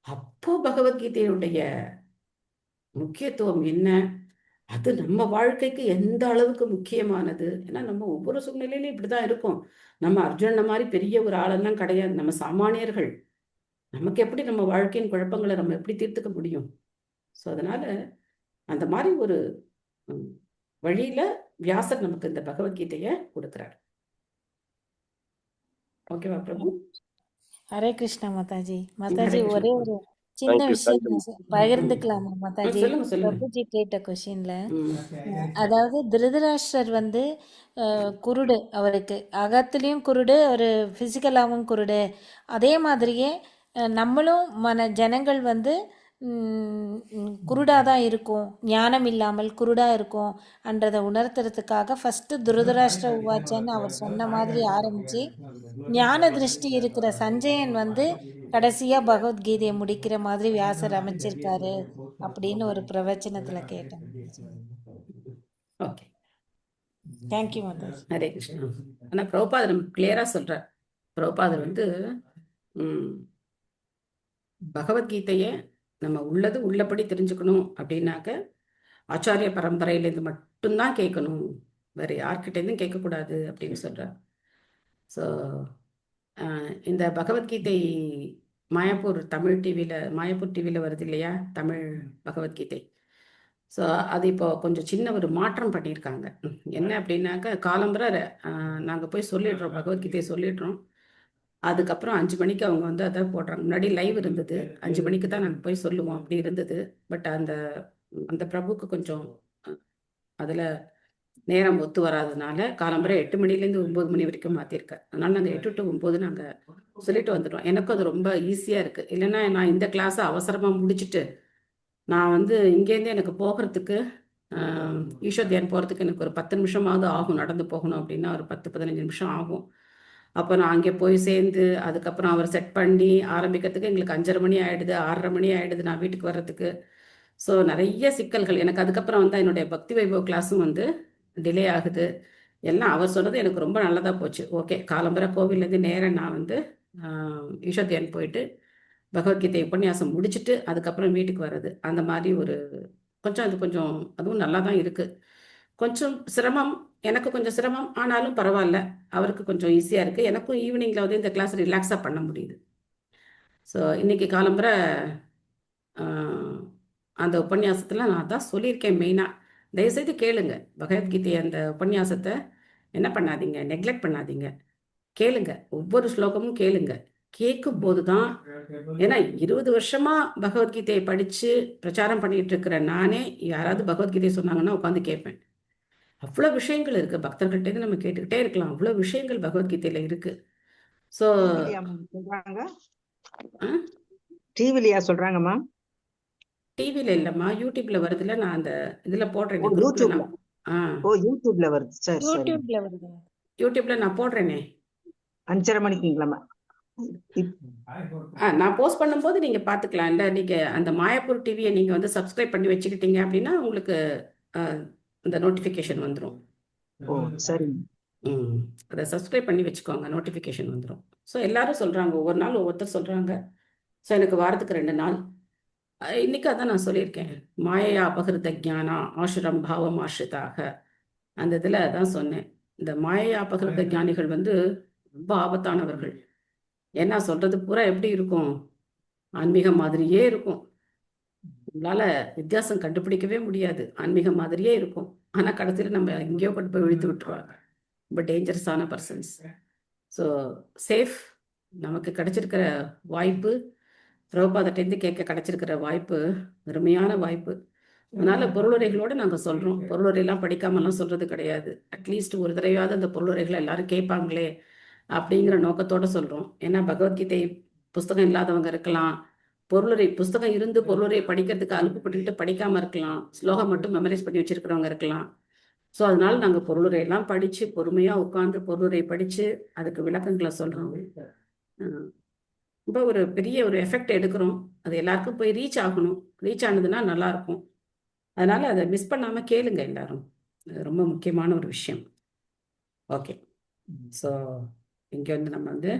அப்போ பகவத்கீதையுடைய முக்கியத்துவம் என்ன, அது நம்ம வாழ்க்கைக்கு எந்த அளவுக்கு முக்கியமானது. ஏன்னா நம்ம ஒவ்வொரு சூழ்நிலையிலும் இப்படிதான் இருக்கும். நம்ம அர்ஜுனன் மாதிரி பெரிய ஒரு ஆளெல்லாம் கிடையாது, நம்ம சாமானியர்கள். நமக்கு எப்படி நம்ம வாழ்க்கையின் குழப்பங்களை நம்ம எப்படி தீர்த்துக்க முடியும்? ஸோ அதனால அந்த மாதிரி ஒரு வழியில வியாசர் நமக்கு இந்த பகவத்கீதைய கொடுக்கிறார். ஓகேவா பிரபு? ஹரே கிருஷ்ணா மாதாஜி. ஹரே மாதாஜி, கிருஷ்ணா. ஒரே ஒரு சின்ன தேங்க்யூ விஷயம் தேங்க்யூ. நான் பகிர்ந்துக்கலாமா மாதாஜி? சொல்லுங்க சொல்லுங்க. பிரபுஜி கேட்ட கொஸ்டின்ல, ம். அதாவது திருதராஷ்டிரர் வந்து குருடு, அவருக்கு அகத்துலேயும் குருடு, ஒரு ஃபிசிக்கலாகவும் குருடு. அதே மாதிரியே நம்மளும் ஜனங்கள் வந்து குருடாக தான் இருக்கும், ஞானம் இல்லாமல் குருடாக இருக்கும் என்றதை உணர்த்துறதுக்காக ஃபஸ்ட்டு துருதராஷ்டிர உவாச்சன்னு அவர் சொன்ன மாதிரி ஆரம்பித்து, ஞான திருஷ்டி இருக்கிற சஞ்சயன் வந்து கடைசியாக பகவத்கீதையை முடிக்கிற மாதிரி வியாசர் அமைச்சிருக்காரு அப்படின்னு ஒரு பிரவச்சனத்தில் கேட்டேன். Okay, thank you Mataji. ஹரே கிருஷ்ணா. ஆனால் பிரபுபாதர் நமக்கு கிளியரா சொல்றார். பிரபுபாதர் வந்து பகவத்கீதையை நம்ம உள்ளது உள்ளபடி தெரிஞ்சுக்கணும் அப்படின்னாக்க ஆச்சாரிய பரம்பரையிலேருந்து மட்டும்தான் கேட்கணும், வேற யார்கிட்டேருந்தும் கேட்கக்கூடாது அப்படின்னு சொல்றார். ஸோ இந்த பகவத்கீதை மாயாப்பூர் டிவியில் வருது இல்லையா, தமிழ் பகவத்கீதை. ஸோ அது இப்போ கொஞ்சம் சின்ன ஒரு மாற்றம் பண்ணியிருக்காங்க. என்ன அப்படின்னாக்கா, காலம்பரை நாங்கள் போய் சொல்லிடுறோம், பகவத்கீதையை சொல்லிடுறோம். அதுக்கப்புறம் 5 மணிக்கு அவங்க வந்து அதை போடுறாங்க. முன்னாடி லைவ் இருந்தது, 5 மணிக்கு தான் நாங்கள் போய் சொல்லுவோம், அப்படி இருந்தது. பட் அந்த பிரபுக்கு கொஞ்சம் அதில் நேரம் ஒத்து வராதனால காலம்பரை 8 மணிலேருந்து 9 மணி வரைக்கும் மாற்றிருக்கேன். அதனால நாங்கள் 8 to 9 நாங்கள் சொல்லிட்டு வந்துடுவோம். எனக்கும் அது ரொம்ப ஈஸியாக இருக்குது. இல்லைன்னா நான் இந்த கிளாஸை அவசரமாக முடிச்சுட்டு நான் வந்து இங்கேருந்து எனக்கு போகிறதுக்கு ஈஸ்வர்தியான் போகிறதுக்கு எனக்கு ஒரு 10 நிமிஷமாவது ஆகும். நடந்து போகணும் அப்படின்னா ஒரு 10-15 நிமிஷம் ஆகும். அப்போ நான் அங்கே போய் சேர்ந்து அதுக்கப்புறம் அவர் செட் பண்ணி ஆரம்பிக்கிறதுக்கு எங்களுக்கு 5:30 மணி ஆகிடுது, 6:30 மணி ஆகிடுது நான் வீட்டுக்கு வர்றதுக்கு. ஸோ நிறைய சிக்கல்கள் எனக்கு. அதுக்கப்புறம் வந்து என்னுடைய பக்தி வைபவ் கிளாஸும் வந்து டிலே ஆகுது. எல்லாம் அவர் சொன்னது எனக்கு ரொம்ப நல்லதாக போச்சு. ஓகே, காலம்பரை கோவில்லேருந்து நேரம் நான் வந்து ஈஸ்வர்தியான் போயிட்டு பகவத்கீதை உபன்யாசம் முடிச்சுட்டு அதுக்கப்புறம் வீட்டுக்கு வர்றது, அந்த மாதிரி ஒரு கொஞ்சம் அதுவும் நல்லா தான் இருக்குது. கொஞ்சம் சிரமம், எனக்கு கொஞ்சம் சிரமம், ஆனாலும் பரவாயில்ல, அவருக்கு கொஞ்சம் ஈஸியாக இருக்குது. எனக்கும் ஈவினிங்கில் வந்து இந்த கிளாஸ் ரிலாக்ஸாக பண்ண முடியுது. ஸோ இன்னைக்கு காலம்பரை அந்த உபன்யாசத்தில் நான் தான் சொல்லியிருக்கேன் மெயினாக, தயவுசெய்து கேளுங்க பகவத்கீதை. அந்த உபன்யாசத்தை என்ன பண்ணாதீங்க, நெக்லெக்ட் பண்ணாதீங்க, கேளுங்க. ஒவ்வொரு ஸ்லோகமும் கேளுங்க. கேட்கும் போது தான், ஏன்னா 20 வருஷமா பகவத்கீதையை படித்து பிரச்சாரம் பண்ணிட்டு இருக்கிற நானே யாராவது பகவத்கீதையை சொன்னாங்கன்னா உட்காந்து கேட்பேன். அவ்வளோ விஷயங்கள் இருக்குது, பக்தர்கள்ட்டேருந்து நம்ம கேட்டுக்கிட்டே இருக்கலாம். அவ்வளோ விஷயங்கள் பகவத்கீதையில் இருக்குது. ஸோ டிவிலியா சொல்றாங்கம்மா? டிவியில் இல்லைம்மா, யூடியூப்பில் வருதுல்ல. நான் அந்த இதில் போடுறேன், யூடியூப்ல வருது. சரி, யூடியூப்பில் நான் போடுறேனே. 5:30 மணிக்குங்களாம்மா? நான் போஸ்ட் பண்ணும்போது நீங்கள் பார்த்துக்கலாம். இல்லை, நீங்கள் அந்த மாயாப்பூர் டிவியை நீங்கள் வந்து சப்ஸ்கிரைப் பண்ணி வச்சுக்கிட்டீங்க அப்படின்னா உங்களுக்கு இந்த நோட்டிஃபிகேஷன் வந்துடும். ஓ சரி. அதை சப்ஸ்கிரைப் பண்ணி வச்சுக்கோங்க, நோட்டிஃபிகேஷன் வந்துடும். ஸோ எல்லாரும் சொல்கிறாங்க, ஒவ்வொரு நாள் ஒவ்வொருத்தர் சொல்கிறாங்க. ஸோ எனக்கு வாரத்துக்கு 2 நாள் இன்னைக்கு அதான் நான் சொல்லியிருக்கேன். மாயா அபகிருத ஞானா ஆசுரம் பாவம் ஆசிரிதாக, அந்த இதில் அதான் சொன்னேன். இந்த மாயா அபகிருத ஞானிகள் வந்து ரொம்ப ஆபத்தானவர்கள். ஏன்னா சொல்றது பூரா எப்படி இருக்கும், ஆன்மீக மாதிரியே இருக்கும். நம்மளால வித்தியாசம் கண்டுபிடிக்கவே முடியாது, ஆன்மீக மாதிரியே இருக்கும். ஆனா கடைசியில் நம்ம எங்கேயோ கொண்டு போய் இழுத்து விட்டுருவாங்க. ரொம்ப டேஞ்சரஸான பர்சன்ஸ். So safe. நமக்கு கிடைச்சிருக்கிற வாய்ப்பு, பிரபுபாதட்டேருந்து கேட்க கிடைச்சிருக்கிற வாய்ப்பு அருமையான வாய்ப்பு. அதனால பொருளுரைகளோடு நாங்கள் சொல்கிறோம். பொருளுரையெல்லாம் படிக்காமலாம் சொல்கிறது கிடையாது. அட்லீஸ்ட் ஒரு தடவையாவது அந்த பொருளுரைகளை எல்லாரும் கேட்பாங்களே அப்படிங்கிற நோக்கத்தோடு சொல்கிறோம். ஏன்னா பகவத்கீதை புஸ்தகம் இல்லாதவங்க இருக்கலாம், பொருளுரை புஸ்தகம் இருந்து பொருளுரை படிக்கிறதுக்கு அனுப்பப்பட்டுக்கிட்டு படிக்காமல் இருக்கலாம், ஸ்லோகம் மட்டும் மெமரைஸ் பண்ணி வச்சிருக்கிறவங்க இருக்கலாம். ஸோ அதனால நாங்கள் பொருளுரையெல்லாம் படித்து பொறுமையாக உட்காந்து பொருளுரை படித்து அதுக்கு விளக்கங்களை சொல்கிறோம். ரொம்ப ஒரு பெரிய ஒரு எஃபெக்ட் எடுக்கிறோம். அது எல்லாருக்கும் போய் ரீச் ஆகணும். ரீச் ஆனதுன்னா நல்லாயிருக்கும். அதனால் அதை மிஸ் பண்ணாமல் கேளுங்க எல்லாரும். அது ரொம்ப முக்கியமான ஒரு விஷயம். ஓகே. ஸோ இங்கே வந்து நம்ம வந்து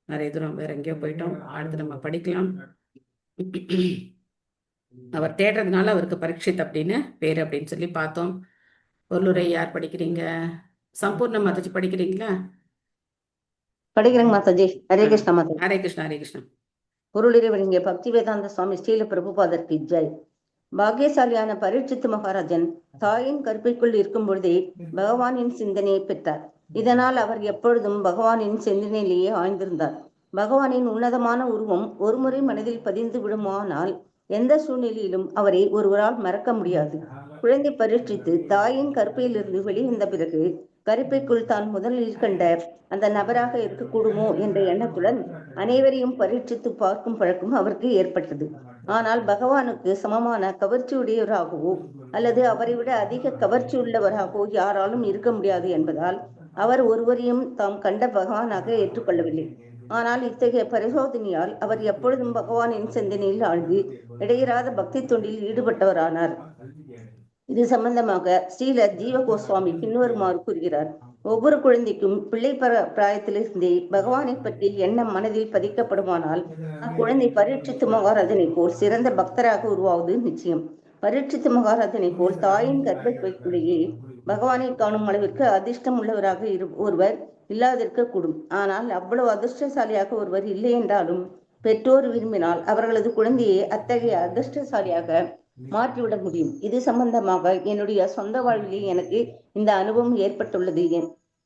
நிறைய தூரம் வேறு எங்கேயோ போயிட்டோம். அடுத்து நம்ம படிக்கலாம். அவர் தேடுறதுனால அவருக்கு பரீட்சித் அப்படின்னு பேர் அப்படின்னு சொல்லி பார்த்தோம். பொருளுரை யார் படிக்கிறீங்க? சம்பூர்ண மாதாஜி படிக்கிறீங்களா? படிக்கிறேங்க மாதாஜி. ஹரே கிருஷ்ணா மாதாஜி. ஹரே கிருஷ்ணா, ஹரே கிருஷ்ணா. பொருளிறைவரிங்க பக்தி வேதாந்த சுவாமி ஸ்ரீல பிரபுபாதருக்கு ஜெய். பாக்கியசாலியான பரீட்சித்து மகாராஜன் தாயின் கருப்பைக்குள் இருக்கும் பொழுதே பகவானின் சிந்தனையை பெற்றார். இதனால் அவர் எப்பொழுதும் பகவானின் சிந்தனையிலேயே ஆழ்ந்திருந்தார். பகவானின் உன்னதமான உருவம் ஒருமுறை மனதில் பதிந்து விடுமானால் எந்த சூழ்நிலையிலும் அவரை ஒருவரால் மறக்க முடியாது. குழந்தை பரீட்சித்து தாயின் கருப்பையிலிருந்து வெளிவந்த பிறகு கருப்பைக்குள் தான் முதலில் கண்ட அந்த நபராக இருக்கக்கூடுமோ என்ற எண்ணத்துடன் அனைவரையும் பரீட்சித்து பார்க்கும் பழக்கம் அவருக்கு ஏற்பட்டது. ஆனால் பகவானுக்கு சமமான கவர்ச்சியுடையவராகவோ அல்லது அவரை விட அதிக கவர்ச்சி உள்ளவராகவோ யாராலும் இருக்க முடியாது என்பதால் அவர் ஒருவரையும் தாம் கண்ட பகவானாக ஏற்றுக்கொள்ளவில்லை. ஆனால் இத்தகைய பரிசோதனையால் அவர் எப்பொழுதும் பகவானின் சிந்தனையில் ஆழ்ந்து இடையறாத பக்தி தொண்டில் ஈடுபட்டவரானார். இது சம்பந்தமாக ஸ்ரீல ஜீவ கோஸ்வாமி பின்வருமாறு கூறுகிறார். ஒவ்வொரு குழந்தைக்கும் பிள்ளை பிராயத்திலிருந்தே பகவானை பற்றி எண்ணம் மனதில் பதிக்கப்படுமானால் அக்குழந்தை பரீட்சித்து மகாராஜனை போல் சிறந்த பக்தராக உருவாவது நிச்சயம். பரீட்சித்து மகாராஜனை போல் தாயின் கர்ப்பப்பைக்குள்ளேயே பகவானை காணும் அளவிற்கு அதிர்ஷ்டம் உள்ளவராக ஒருவர் இல்லாதிருக்கக்கூடும். ஆனால் அவ்வளவு அதிர்ஷ்டசாலியாக ஒருவர் இல்லை என்றாலும் பெற்றோர் விரும்பினால் அவர்களது குழந்தையை அத்தகைய அதிர்ஷ்டசாலியாக மாற்றிவிட முடியும். இது சம்பந்தமாக என்னுடைய சொந்த வாழ்விலே எனக்கு இந்த அனுபவம் ஏற்பட்டுள்ளது.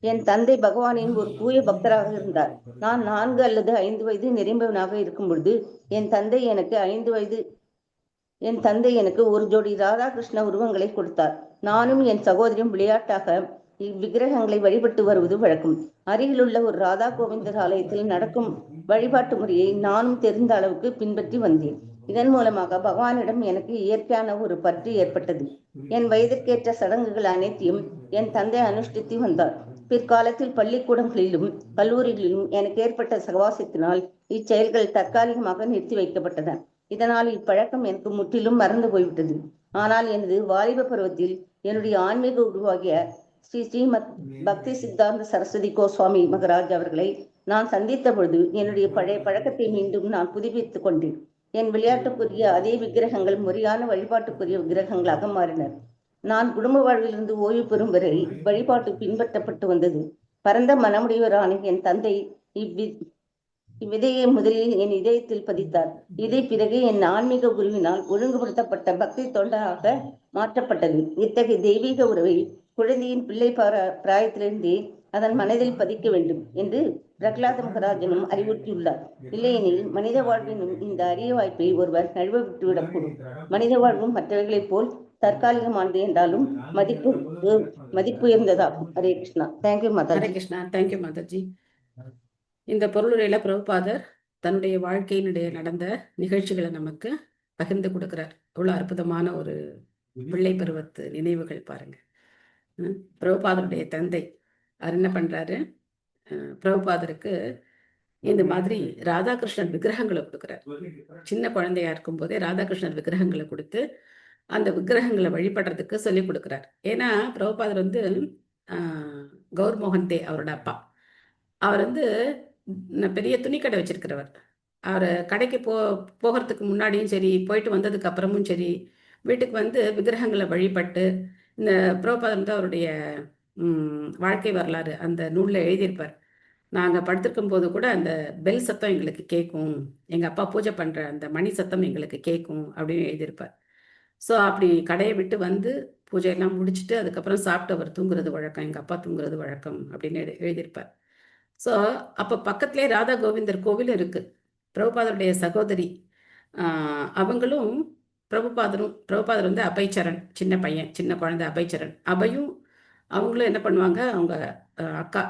என் தந்தை பகவானின் ஒரு தூய பக்தராக இருந்தார். நான் 4 அல்லது 5 வயது நிரம்பியவனாக இருக்கும் பொழுது என் தந்தை எனக்கு ஒரு ஜோடி ராதாகிருஷ்ண உருவங்களை கொடுத்தார். நானும் என் சகோதரியும் விளையாட்டாக இவ்விக்கிரகங்களை வழிபட்டு வருவது வழக்கம். அருகிலுள்ள ஒரு ராதா கோவிந்தர் ஆலயத்தில் நடக்கும் வழிபாட்டு முறையை நானும் தெரிந்த அளவுக்கு பின்பற்றி வந்தேன். இதன் மூலமாக பகவானிடம் எனக்கு இயற்கையான ஒரு பற்று ஏற்பட்டது. என் வயதிற்கேற்ற சடங்குகள் அனைத்தையும் என் தந்தை அனுஷ்டித்து வந்தார். பிற்காலத்தில் பள்ளிக்கூடங்களிலும் கல்லூரிகளிலும் எனக்கு ஏற்பட்ட சகவாசத்தினால் இச்செயல்கள் தற்காலிகமாக நிறுத்தி வைக்கப்பட்டன. இதனால் இப்பழக்கம் எனக்கு முற்றிலும் மறந்து போய்விட்டது. ஆனால் எனது வாலிப பருவத்தில் என்னுடைய ஆன்மீக உருவாகிய ஸ்ரீமத் பக்தி சித்தாந்த சரஸ்வதி கோஸ்வாமி மகராஜ் அவர்களை நான் சந்தித்த பொழுது என்னுடைய பழைய பழக்கத்தை மீண்டும் நான் புதுப்பித்துக் கொண்டேன். என் விளையாட்டுக்குரிய அதே விக்கிரகங்கள் முறையான வழிபாட்டுக்குரிய விக்கிரகங்களாக மாறின. நான் குடும்ப வாழ்விலிருந்து ஓய்வு பெறும் வரை வழிபாட்டு பின்பற்றப்பட்டு வந்தது. பரந்த மனமுடையவரான என் தந்தை இவ்விதையை முதலில் என் இதயத்தில் பதித்தார். இதை பிறகு என் ஆன்மீக குருவினால் ஒழுங்குபடுத்தப்பட்ட பக்தி தொண்டாக மாற்றப்பட்டது. இத்தகைய தெய்வீக உறவை குழந்தையின் பிள்ளை பிராயத்திலிருந்தே அதன் மனதில் பதிக்க வேண்டும் என்று பிரகலாத மகராஜனும் அறிவுறுத்தியுள்ளார். இல்லையெனில் மனித வாழ்வினும் இந்த அரிய வாய்ப்பை ஒருவர் நழுவ விட்டுவிடக்கூடும். மனித வாழ்வும் மற்றவர்களைப் போல் தற்காலிகமானது என்றாலும் மதிப்பு உயர்ந்ததாகும். ஹரே கிருஷ்ணா. தேங்க்யூ மாதாஜி. ஹரே கிருஷ்ணா. தேங்க்யூ மாதாஜி. இந்த பொருளுரையில பிரபுபாதர் தன்னுடைய வாழ்க்கையினுடைய நடந்த நிகழ்ச்சிகளை நமக்கு பகிர்ந்து கொடுக்கிறார். அவ்வளோ அற்புதமான ஒரு பிள்ளை பருவத்து நினைவுகள் பாருங்க. பிரபுபாதருடைய தந்தை அவர் என்ன பண்றாரு, பிரபுபாதருக்கு இந்த மாதிரி ராதாகிருஷ்ணன் விக்கிரகங்களை கொடுக்குறார். சின்ன குழந்தையா இருக்கும் போதே ராதாகிருஷ்ணன் விக்கிரகங்களை கொடுத்து அந்த விக்கிரகங்களை வழிபடுறதுக்கு சொல்லி கொடுக்குறார். ஏன்னா பிரபுபாதர் வந்து கௌர் மோகன் தே அவரோட அப்பா. அவர் வந்து பெரிய துணிக்கடை வச்சிருக்கிறவர். அவர் கடைக்கு போகிறதுக்கு முன்னாடியும் சரி, போயிட்டு வந்ததுக்கு அப்புறமும் சரி, வீட்டுக்கு வந்து விக்கிரகங்களை வழிபட்டு, இந்த பிரபுபாதர் வந்து அவருடைய வாழ்க்கை வரலாறு அந்த நூலில் எழுதியிருப்பார். நாங்கள் படுத்திருக்கும் போது கூட அந்த பெல் சத்தம் எங்களுக்கு கேட்கும், எங்கள் அப்பா பூஜை பண்ணுற அந்த மணி சத்தம் எங்களுக்கு கேட்கும் அப்படின்னு எழுதியிருப்பார். ஸோ அப்படி கடையை விட்டு வந்து பூஜையெல்லாம் முடிச்சுட்டு அதுக்கப்புறம் சாப்பிட்டு அவர் தூங்குறது வழக்கம், எங்கள் அப்பா தூங்குறது வழக்கம் அப்படின்னு எழுதியிருப்பார். ஸோ அப்போ பக்கத்துலேயே ராதா கோவிந்தர் கோவில் இருக்குது. பிரபுபாதருடைய சகோதரி அவங்களும் பிரபுபாதர் வந்து அபைச்சரன், சின்ன பையன், சின்ன குழந்தை அபைச்சரன். அபையும் அவங்களும் என்ன பண்ணுவாங்க, அவங்க அக்கா,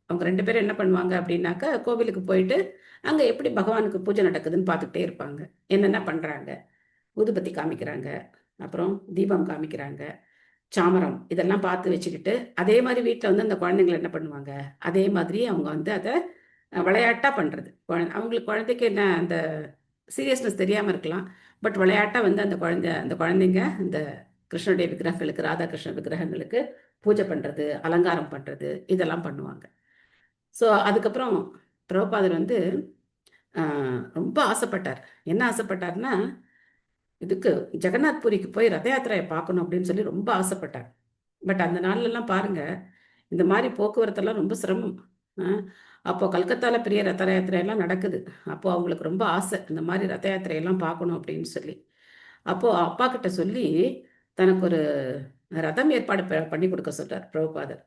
அவங்க 2 பேரும் என்ன பண்ணுவாங்க அப்படின்னாக்கா, கோவிலுக்கு போயிட்டு அங்கே எப்படி பகவானுக்கு பூஜை நடக்குதுன்னு பார்த்துக்கிட்டே இருப்பாங்க. என்னென்ன பண்ணுறாங்க, ஊதுபத்தி காமிக்கிறாங்க, அப்புறம் தீபம் காமிக்கிறாங்க, சாமரம், இதெல்லாம் பார்த்து வச்சுக்கிட்டு, அதே மாதிரி வீட்டில் வந்து அந்த குழந்தைங்களை என்ன பண்ணுவாங்க, அதே மாதிரி அவங்க வந்து அதை விளையாட்டாக பண்ணுறது. அவங்களுக்கு குழந்தைக்கு என்ன அந்த சீரியஸ்னஸ் தெரியாமல் இருக்கலாம், பட் விளையாட்டாக வந்து அந்த குழந்தைங்க இந்த கிருஷ்ணனுடைய விக்கிரகங்களுக்கு, ராதாகிருஷ்ண விக்கிரகங்களுக்கு பூஜை பண்ணுறது, அலங்காரம் பண்ணுறது, இதெல்லாம் பண்ணுவாங்க. ஸோ அதுக்கப்புறம் பிரபுபாதர் வந்து ரொம்ப ஆசைப்பட்டார். என்ன ஆசைப்பட்டார்னா, இதுக்கு ஜெகநாத் புரிக்கு போய் ரத யாத்திரையை பார்க்கணும் அப்படின்னு சொல்லி ரொம்ப ஆசைப்பட்டார். பட் அந்த நாள்லலாம் பாருங்க, இந்த மாதிரி போக்குவரத்தெல்லாம் ரொம்ப சிரமம். அப்போ கல்கத்தாவில் பெரிய ரத யாத்திரையெல்லாம் நடக்குது. அப்போ அவங்களுக்கு ரொம்ப ஆசை இந்த மாதிரி ரத யாத்திரையெல்லாம் பார்க்கணும் அப்படின்னு சொல்லி. அப்போ அப்பா கிட்ட சொல்லி தனக்கு ஒரு ரதம் ஏற்பாடு பண்ணி கொடுக்க சொல்றார் பிரபுபாதர்.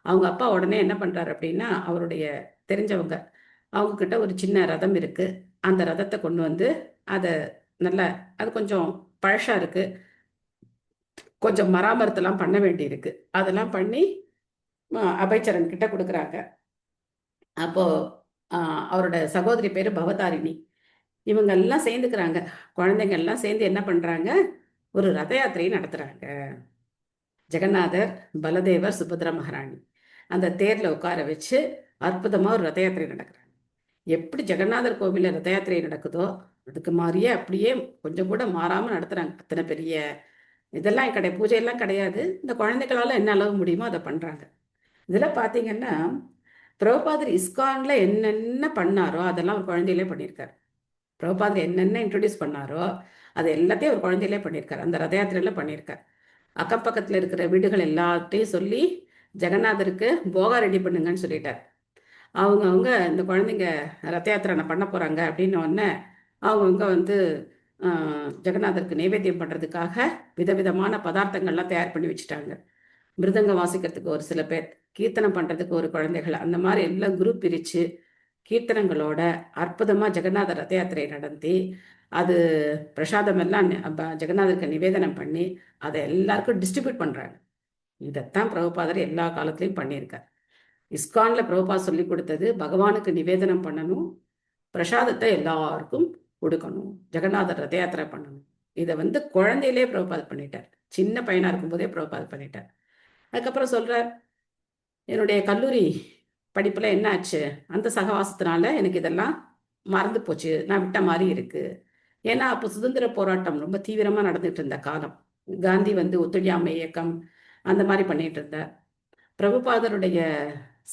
அவங்க அப்பா உடனே என்ன பண்றாரு அப்படின்னா, அவருடைய தெரிஞ்சவங்க அவங்க கிட்ட ஒரு சின்ன ரதம் இருக்கு, அந்த ரதத்தை கொண்டு வந்து அதை நல்லா, அது கொஞ்சம் பழசா இருக்கு, கொஞ்சம் மராமரத்தெல்லாம் பண்ண வேண்டி இருக்கு, அதெல்லாம் பண்ணி அபைச்சரன் கிட்ட கொடுக்குறாங்க. அப்போ அவரோட சகோதரி பேரு பவதாரிணி. இவங்க எல்லாம் சேர்ந்துக்கிறாங்க, குழந்தைங்க எல்லாம் சேர்ந்து என்ன பண்றாங்க, ஒரு ரத யாத்திரையை நடத்துறாங்க. ஜெகநாதர், பலதேவர், சுபத்ரா மகாராணி அந்த தேர்ல உட்கார வச்சு அற்புதமா ஒரு ரத யாத்திரை நடக்கிறாங்க. எப்படி ஜெகநாதர் கோவிலில் ரத யாத்திரை நடக்குதோ அதுக்கு மாதிரியே அப்படியே கொஞ்சம் கூட மாறாம நடத்துறாங்க. அத்தனை பெரிய இதெல்லாம் பூஜையெல்லாம் கிடையாது, இந்த குழந்தைகளால என்ன அளவு முடியுமோ அதை பண்றாங்க. இதுல பாத்தீங்கன்னா, பிரபுபாதர் இஸ்கான்ல என்னென்ன பண்ணாரோ அதெல்லாம் ஒரு குழந்தையிலே பண்ணியிருக்காரு. பிரபுபாதர் என்னென்ன இன்ட்ரோடியூஸ் பண்ணாரோ அது எல்லாத்தையும் ஒரு குழந்தையிலே பண்ணியிருக்காரு, அந்த ரத யாத்திரையில பண்ணியிருக்காரு. அக்கம் பக்கத்துல இருக்கிற வீடுகள் எல்லாத்தையும் சொல்லி ஜெகநாதருக்கு போகா ரெடி பண்ணுங்கன்னு சொல்லிட்டார். அவங்க இந்த குழந்தைங்க ரத யாத்திரை பண்ண போறாங்க அப்படின்னு உடனே அவங்க வந்து ஜெகநாதருக்கு நைவேத்தியம் பண்றதுக்காக விதவிதமான பதார்த்தங்கள்லாம் தயார் பண்ணி வச்சுட்டாங்க. மிருதங்கம் வாசிக்கிறதுக்கு ஒரு சில பேர், கீர்த்தனம் பண்றதுக்கு ஒரு குழந்தைகள், அந்த மாதிரி எல்லாம் குரூப் பிரிச்சு கீர்த்தனங்களோட அற்புதமா ஜெகநாதர் ரத யாத்திரை நடத்தி அது பிரசாதம் எல்லாம் ஜெகநாதருக்கு நிவேதனம் பண்ணி அதை எல்லாருக்கும் டிஸ்ட்ரிபியூட் பண்றாங்க. இதைத்தான் பிரபுபாதர் எல்லா காலத்திலையும் பண்ணியிருக்கார். இஸ்கான்ல பிரபுபாதர் சொல்லி கொடுத்தது பகவானுக்கு நிவேதனம் பண்ணணும், பிரசாதத்தை எல்லாருக்கும் கொடுக்கணும், ஜெகநாதர் ரத யாத்திரை பண்ணணும். இதை வந்து குழந்தையிலே பிரபுபாதர் பண்ணிட்டார், சின்ன பையனா இருக்கும்போதே பிரபுபாதர் பண்ணிட்டார். அதுக்கப்புறம் சொல்றார், என்னுடைய கல்லூரி படிப்புல என்ன ஆச்சு, அந்த சகவாசத்தினால எனக்கு இதெல்லாம் மறந்து போச்சு, நான் விட்ட மாதிரி இருக்கு. ஏன்னா அப்போ சுதந்திர போராட்டம் ரொம்ப தீவிரமா நடந்துட்டு இருந்த காலம், காந்தி வந்து ஒத்துழையாமை இயக்கம் அந்த மாதிரி பண்ணிட்டு இருந்தார். பிரபுபாதருடைய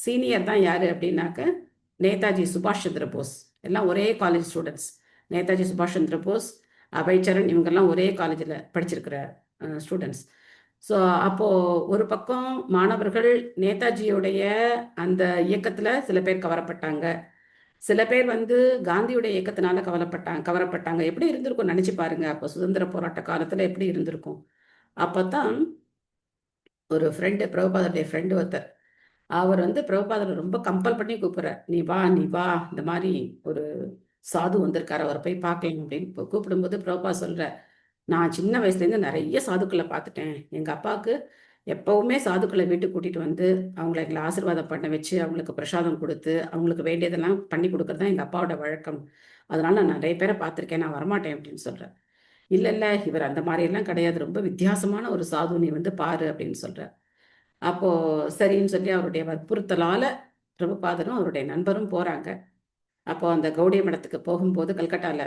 சீனியர் தான் யாரு அப்படின்னாக்க நேதாஜி சுபாஷ் சந்திர போஸ். எல்லாம் ஒரே காலேஜ் ஸ்டூடெண்ட்ஸ். நேதாஜி சுபாஷ் சந்திர போஸ், அபைச்சரன், இவங்கெல்லாம் ஒரே காலேஜில் படிச்சிருக்கிற ஸ்டூடெண்ட்ஸ். ஸோ அப்போ ஒரு பக்கம் மாணவர்கள் நேதாஜியோடைய அந்த இயக்கத்துல சில பேர் கவரப்பட்டாங்க, சில பேர் வந்து காந்தியுடைய இயக்கத்தினால கவரப்பட்டாங்க. எப்படி இருந்திருக்கும் நினைச்சு பாருங்க, அப்போ சுதந்திர போராட்ட காலத்துல எப்படி இருந்திருக்கும். அப்பதான் ஒரு ஃப்ரெண்டு, பிரபுபாதருடைய ஃப்ரெண்டு ஒருத்தர், அவர் வந்து பிரபுபாதரை ரொம்ப கம்பல் பண்ணி கூப்பிடுறார், நீ வா இந்த மாதிரி ஒரு சாது வந்திருக்காரு, அவரை போய் பார்க்கலாம் அப்படின்னு கூப்பிடும்போது பிரபுபாதர் சொல்ற, நான் சின்ன வயசுலேருந்து நிறைய சாதுக்களை பார்த்துட்டேன், எங்கள் அப்பாவுக்கு எப்பவுமே சாதுக்களை வீட்டுக்கு கூட்டிகிட்டு வந்து அவங்கள எங்களை ஆசீர்வாதம் பண்ண வச்சு அவங்களுக்கு பிரசாதம் கொடுத்து அவங்களுக்கு வேண்டியதெல்லாம் பண்ணி கொடுக்கறது தான் எங்கள் அப்பாவோட வழக்கம், அதனால நான் நிறைய பேரை பார்த்துருக்கேன், நான் வரமாட்டேன் அப்படின்னு சொல்கிறேன். இல்லை இவர் அந்த மாதிரியெல்லாம் கிடையாது, ரொம்ப வித்தியாசமான ஒரு சாது, நீ வந்து பாரு அப்படின்னு சொல்கிறார். அப்போது சரின்னு சொல்லி அவருடைய வற்புறுத்தலால் பிரபுபாதரும் அவருடைய நண்பரும் போகிறாங்க. அப்போ அந்த கௌடிய மடத்துக்கு போகும்போது கல்கட்டாவில்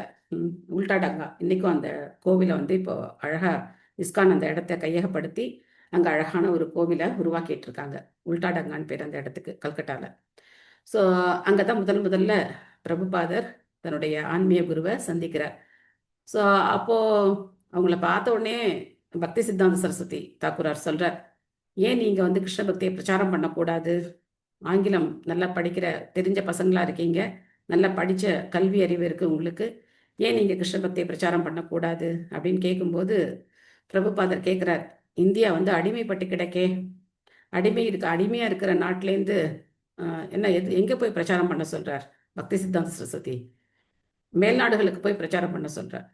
உல்டா டங்கா, இன்றைக்கும் அந்த கோவிலை வந்து இப்போ அழகாக இஸ்கான் அந்த இடத்த கையகப்படுத்தி அங்கே அழகான ஒரு கோவிலை உருவாக்கிட்டு இருக்காங்க. உல்டா டங்கான்னு பேர் அந்த இடத்துக்கு கல்கட்டாவில். ஸோ அங்கே தான் முதல்ல பிரபுபாதர் தன்னுடைய ஆன்மீக குருவை சந்திக்கிறார். ஸோ அப்போ அவங்கள பார்த்த உடனே பக்தி சித்தாந்த சரஸ்வதி தாக்கூரார் சொல்றார், ஏன் நீங்க வந்து கிருஷ்ண பக்தியை பிரச்சாரம் பண்ணக்கூடாது? ஆங்கிலம் நல்லா படிக்கிற தெரிஞ்ச பசங்களா இருக்கீங்க, நல்லா படிச்ச கல்வி அறிவு இருக்கு உங்களுக்கு, ஏன் நீங்க கிருஷ்ண பக்தியை பிரச்சாரம் பண்ணக்கூடாது அப்படின்னு கேட்கும்போது பிரபுபாதர் கேட்கிறார், இந்தியா வந்து அடிமைப்பட்டு கிடக்கே, அடிமையா இருக்கிற நாட்டிலேருந்து என்ன எங்க போய் பிரச்சாரம் பண்ண சொல்றார் பக்தி சித்தாந்த சரஸ்வதி? மேல்நாடுகளுக்கு போய் பிரச்சாரம் பண்ண சொல்றார்.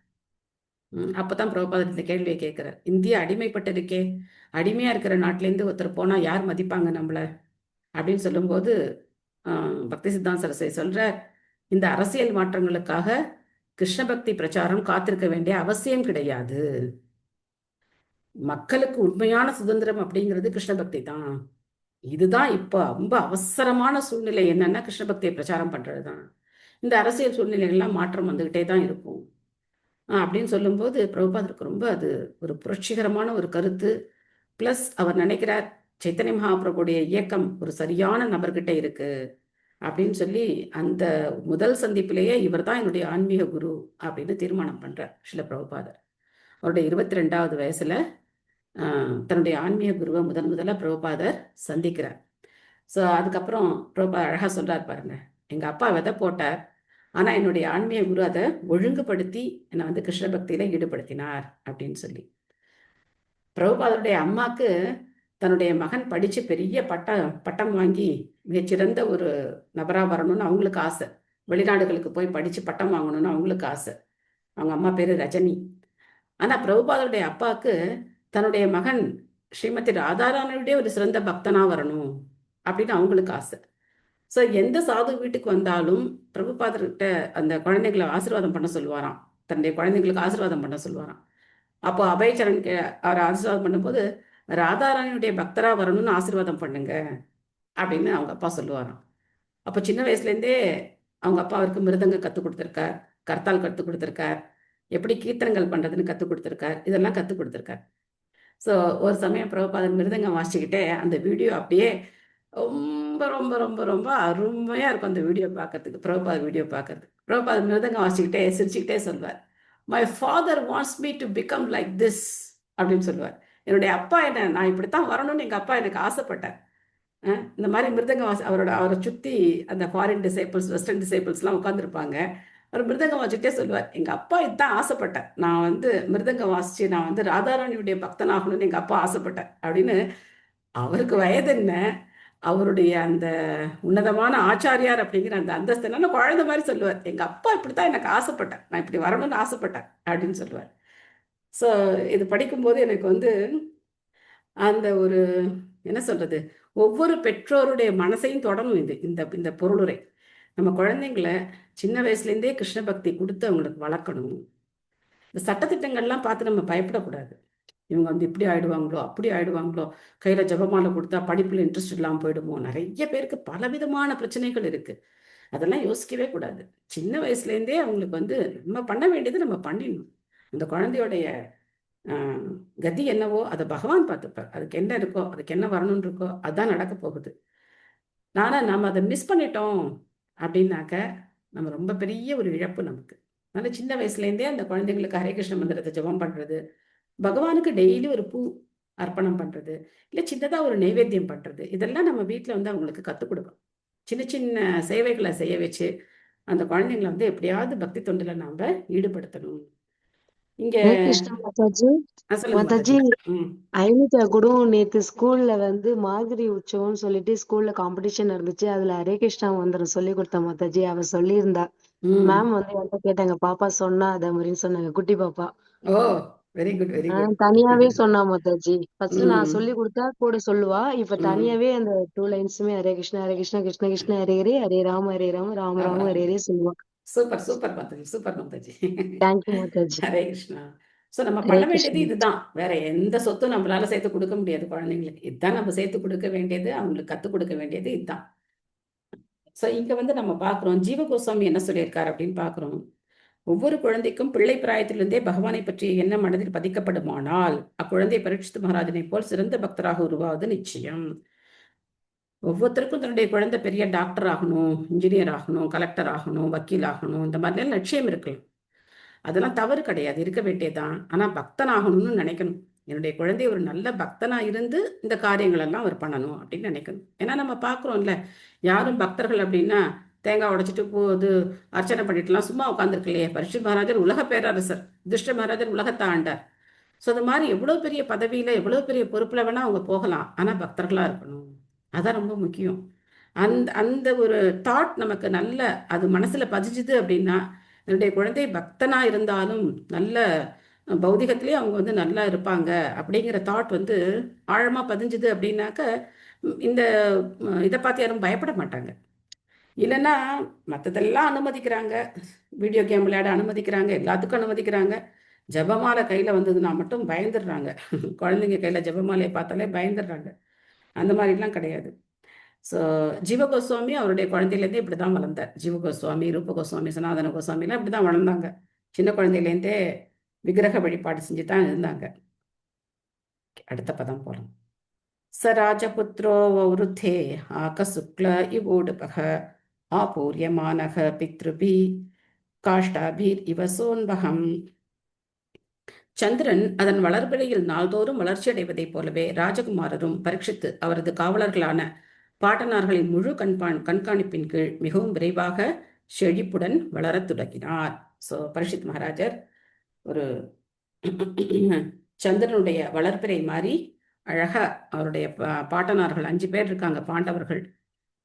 அப்பதான் பிரபுபாதர் இந்த கேள்வியை கேட்கிறார், இந்தியா அடிமைப்பட்டு இருக்கே, அடிமையா இருக்கிற நாட்டிலேருந்து ஒருத்தர் போனா யார் மதிப்பாங்க நம்மள அப்படின்னு சொல்லும்போது பக்தி சித்தாந்த சரஸ்வதி சொல்றார், இந்த அரசியல் மாற்றங்களுக்காக கிருஷ்ண பக்தி பிரச்சாரம் காத்திருக்க வேண்டிய அவசியம் கிடையாது. மக்களுக்கு உண்மையான சுதந்திரம் அப்படிங்கிறது கிருஷ்ண பக்தி தான். இதுதான் இப்போ ரொம்ப அவசரமான சூழ்நிலை என்னன்னா கிருஷ்ண பக்தியை பிரச்சாரம் பண்றதுதான். இந்த அரசியல் சூழ்நிலைகள்லாம் மாற்றம் வந்துகிட்டே தான் இருக்கும் அப்படின்னு சொல்லும்போது பிரபுபாதருக்கு ரொம்ப அது ஒரு புரட்சிகரமான ஒரு கருத்து. பிளஸ் அவர் நினைக்கிறார், சைத்தன்ய மகாபிரபுடைய இயக்கம் ஒரு சரியான நபர்கிட்ட இருக்கு அப்படின்னு சொல்லி அந்த முதல் சந்திப்பிலேயே இவர் தான் என்னுடைய ஆன்மீக குரு அப்படின்னு தீர்மானம் பண்றார் ஸ்ரீல பிரபுபாதர். அவருடைய 22வது வயசுல தன்னுடைய ஆன்மீக குருவை முதல்ல பிரபுபாதர் சந்திக்கிறார். ஸோ அதுக்கப்புறம் பிரபுபாதர் அழகா சொல்றார் பாருங்க, எங்க அப்பா விதை போட்டார், ஆனா என்னுடைய ஆன்மீக குரு அதை ஒழுங்குபடுத்தி என்னை வந்து கிருஷ்ண பக்தியில ஈடுபடுத்தினார் அப்படின்னு சொல்லி. பிரபுபாதருடைய அம்மாக்கு தன்னுடைய மகன் படிச்சு பெரிய பட்டம் வாங்கி மிகச்சிறந்த ஒரு நபரா வரணும்னு அவங்களுக்கு ஆசை. வெளிநாடுகளுக்கு போய் படிச்சு பட்டம் வாங்கணும்னு அவங்களுக்கு ஆசை. அவங்க அம்மா பேரு ரஜினி. ஆனா பிரபுபாதருடைய அப்பாவுக்கு தன்னுடைய மகன் ஸ்ரீமதி ராதாராணியுடைய ஒரு சிறந்த பக்தனா வரணும் அப்படின்னு அவங்களுக்கு ஆசை. ஸோ எந்த சாது வீட்டுக்கு வந்தாலும் பிரபுபாதர்கிட்ட அந்த குழந்தைங்களை ஆசீர்வாதம் பண்ண சொல்லுவாராம், தன்னுடைய குழந்தைங்களுக்கு ஆசீர்வாதம் பண்ண சொல்லுவாராம். அப்போ அபயச்சரன் அவர் ஆசீர்வாதம் பண்ணும்போது ராதாராணியுடைய பக்தரா வரணும்னு ஆசீர்வாதம் பண்ணுங்க அப்படின்னு அவங்க அப்பா சொல்லுவாராம். அப்போ சின்ன வயசுலேருந்தே அவங்க அப்பா அவருக்கு மிருதங்க கற்றுக் கொடுத்துருக்கார், கர்த்தால் கற்றுக் கொடுத்துருக்கார், எப்படி கீர்த்தனங்கள் பண்றதுன்னு கற்றுக் கொடுத்துருக்கார், இதெல்லாம் கற்றுக் கொடுத்துருக்கார். ஸோ ஒரு சமயம் பிரபுபாதர் மிருதங்கம் வாசிச்சுக்கிட்டே அந்த வீடியோ அப்படியே ரொம்ப ரொம்ப ரொம்ப ரொம்ப அருமையா இருக்கும் அந்த வீடியோ பார்க்கறதுக்கு. பிரபுபாதர் வீடியோ பார்க்கறதுக்கு பிரபுபாதர் மிருதங்கம் வாசிச்சுக்கிட்டே சிரிச்சுக்கிட்டே சொல்வார், my father wants me to become like this அப்படின்னு சொல்லுவார். என்னுடைய அப்பா நான் இப்படித்தான் வரணும்னு எங்க அப்பா எனக்கு ஆசைப்பட்டார். இந்த மாதிரி மிருதங்கம் அவரை சுத்தி அந்த ஃபாரின் டிசைபிள்ஸ் வெஸ்டர்ன் டிசைபிள்ஸ்லாம் உட்காந்துருப்பாங்க. அவர் மிருதங்கம் வாசிச்சுட்டே சொல்லுவார், எங்க அப்பா இதுதான் ஆசைப்பட்டேன், நான் வந்து மிருதங்கம் வாசிச்சு நான் வந்து ராதாராணியுடைய பக்தனாகணும்னு எங்க அப்பா ஆசைப்பட்டேன் அப்படின்னு. அவருக்கு வயது என்ன, அவருடைய அந்த உன்னதமான ஆச்சாரியார் அப்படிங்கிற அந்த அந்தஸ்து என்ன குழந்தை மாதிரி சொல்லுவார், எங்க அப்பா இப்படித்தான் எனக்கு ஆசைப்பட்டேன், நான் இப்படி வரணும்னு ஆசைப்பட்டேன் அப்படின்னு சொல்லுவார். ஸோ இது படிக்கும்போது எனக்கு வந்து அந்த ஒரு என்ன சொல்றது, ஒவ்வொரு பெற்றோருடைய மனசையும் தொடரும் இந்த பொருளுரை. நம்ம குழந்தைங்களை சின்ன வயசுலேருந்தே கிருஷ்ண பக்தி கொடுத்து அவங்களுக்கு வளர்க்கணும். இந்த சட்டத்திட்டங்கள்லாம் பார்த்து நம்ம பயப்படக்கூடாது. இவங்க வந்து இப்படி ஆயிடுவாங்களோ அப்படி ஆயிடுவாங்களோ, கையில ஜபமாலை கொடுத்தா படிப்புல இன்ட்ரெஸ்ட் இல்லாமல் போயிடுமோ, நிறைய பேருக்கு பலவிதமான பிரச்சனைகள் இருக்கு. அதெல்லாம் யோசிக்கவே கூடாது. சின்ன வயசுலேருந்தே அவங்களுக்கு வந்து நம்ம பண்ண வேண்டியது நம்ம பண்ணிடணும். அந்த குழந்தையோடைய கதி என்னவோ அதை பகவான் பார்த்துப்பார். அதுக்கு என்ன இருக்கோ, அதுக்கு என்ன வரணும்னு இருக்கோ அதான் நடக்க போகுது. நம்ம அதை மிஸ் பண்ணிட்டோம் அப்படின்னாக்க நம்ம ரொம்ப பெரிய ஒரு இழப்பு நமக்கு. அதனால சின்ன வயசுலேருந்தே அந்த குழந்தைங்களுக்கு ஹரே கிருஷ்ண மந்திரத்தை ஜபம் பண்றது, பகவானுக்கு டெய்லி ஒரு பூ அர்ப்பணம் பண்றது, இல்லை சின்னதா ஒரு நைவேத்தியம் பண்றது, இதெல்லாம் நம்ம வீட்டில் வந்து அவங்களுக்கு கற்றுக் கொடுக்கணும். சின்ன சின்ன சேவைகளை செய்ய வச்சு அந்த குழந்தைங்களை வந்து எப்படியாவது பக்தி தொண்டுல நாம ஈடுபடுத்தணும். இங்க மாதாஜி ஐனிதா கூட நேத்து ஸ்கூல்ல வந்து மாதிரி உற்சவம்னு சொல்லிட்டு ஸ்கூல்ல காம்படிஷன் இருந்துச்சு. அதுல ஹரே கிருஷ்ணா மந்திரம் சொல்லி கொடுத்த மாதாஜி. அவ சொல்லியிருந்தா, மேம் வந்து என்கிட்ட கேட்டாங்க, பாப்பா சொன்னா அத மாதிரின்னு சொன்னாங்க, குட்டி பாப்பா. ஓ வெரி குட் வெரி குட். தனியாவே சொன்னா மாதாஜி. ஃபர்ஸ்ட் நான் சொல்லி கொடுத்தா கூட சொல்லுவா, இப்ப தனியாவே அந்த 2 லைன்ஸுமே ஹரே கிருஷ்ணா கிருஷ்ண கிருஷ்ண ஹரே ஹரே, ஹரே ராம ராம ராம ஹரே ஹரே சொல்லுவா. Super super Mataji, super Mataji. Thank you Mataji. Hare Krishna. So நம்ம பண்ண வேண்டியது இதுதான், வேற எந்த சொத்தும் நம்மளால சேர்த்து கொடுக்க முடியாது குழந்தைங்களுக்கு. இதுதான் நம்ம சேர்த்து கொடுக்க வேண்டியது, அவங்களுக்கு கற்றுக் கொடுக்க வேண்டியது இதுதான். ஸோ இங்க வந்து நம்ம பார்க்குறோம் ஜீவகோஸ்வாமி என்ன சொல்லியிருக்காரு அப்படின்னு பார்க்குறோம். ஒவ்வொரு குழந்தைக்கும் பிள்ளை பிராயத்திலிருந்தே பகவானை பற்றி என்ன மனதில் பதிக்கப்படுமானால் அக்குழந்தை பரீட்சித் மகாராஜனை போல் சிறந்த பக்தராக உருவாவது நிச்சயம். ஒவ்வொருத்தருக்கும் தன்னுடைய குழந்தை பெரிய டாக்டர் ஆகணும், இன்ஜினியர் ஆகணும், கலெக்டர் ஆகணும், வக்கீல் ஆகணும், இந்த மாதிரிலாம் லட்சியம் இருக்கலாம். அதெல்லாம் தவறு கிடையாது, இருக்க வேண்டியதுதான். ஆனா பக்தன் ஆகணும்னு நினைக்கணும். என்னுடைய குழந்தை ஒரு நல்ல பக்தனா இருந்து இந்த காரியங்கள் எல்லாம் அவர் பண்ணணும் அப்படின்னு நினைக்கணும். ஏன்னா நம்ம பார்க்குறோம்ல, யாரும் பக்தர்கள் அப்படின்னா தேங்காய் உடைச்சிட்டு போது அர்ச்சனை பண்ணிட்டுலாம் சும்மா உட்காந்துருக்கலையே. பரீட்சித் மகாராஜர் உலக பேரரசர், யுதிஷ்டிர மகாராஜர் உலகத்தை ஆண்டார். ஸோ அது மாதிரி எவ்வளோ பெரிய பதவியில எவ்வளோ பெரிய பொறுப்புல வேணா அவங்க போகலாம், ஆனா பக்தர்களா இருக்கணும். அதான் ரொம்ப முக்கியம். அந்த அந்த ஒரு தாட் நமக்கு நல்ல அது மனசுல பதிஞ்சுது அப்படின்னா, என்னுடைய குழந்தை பக்தனா இருந்தாலும் நல்ல பௌதிகத்திலேயே அவங்க வந்து நல்லா இருப்பாங்க அப்படிங்கிற தாட் வந்து ஆழமா பதிஞ்சுது அப்படின்னாக்க இந்த இதை பார்த்து யாரும் பயப்பட மாட்டாங்க. இல்லைன்னா மற்றதெல்லாம் அனுமதிக்கிறாங்க, வீடியோ கேம் விளையாட அனுமதிக்கிறாங்க, எல்லாத்துக்கும் அனுமதிக்கிறாங்க. ஜபமாலை கையில வந்ததுன்னா மட்டும் பயந்துடுறாங்க. குழந்தைங்க கையில ஜபமாலையை பார்த்தாலே பயந்துடுறாங்க. அந்த மாதிரிலாம் கிடையாது. ஸோ ஜீவ கோஸ்வாமி அவருடைய குழந்தையிலேருந்தே இப்படி தான் வளர்ந்தார். ஜீவ கோஸ்வாமி, ரூப கோஸ்வாமி, சனாதன கோஸ்வாமிலாம் இப்படி தான் வளர்ந்தாங்க. சின்ன குழந்தையிலேருந்தே விக்கிரக வழிபாடு செஞ்சு தான் இருந்தாங்க. அடுத்த பதம் போகலாம். ச ராஜபுத்ரோ வௌருத்தே ஆகசுக்ல இவோடுபக ஆபூரியமானக பித்ருபி காஷ்டாபீர் இவசோன்பகம். சந்திரன் அதன் வளர்பிறையில் நாள்தோறும் வளர்ச்சி அடைவதைப் போலவே ராஜகுமாரரும் பரீட்சித்து அவரது காவலர்களான பாட்டனார்களின் முழு கண்காணிப்பின் கீழ் மிகவும் விரைவாக செழிப்புடன் வளரத் தொடங்கினார். ஸோ பரீட்சித் மகாராஜர் ஒரு சந்திரனுடைய வளர்ப்பிறை மாதிரி அழகா அவருடைய பாட்டனார்கள் 5 பேர் இருக்காங்க, பாண்டவர்கள்,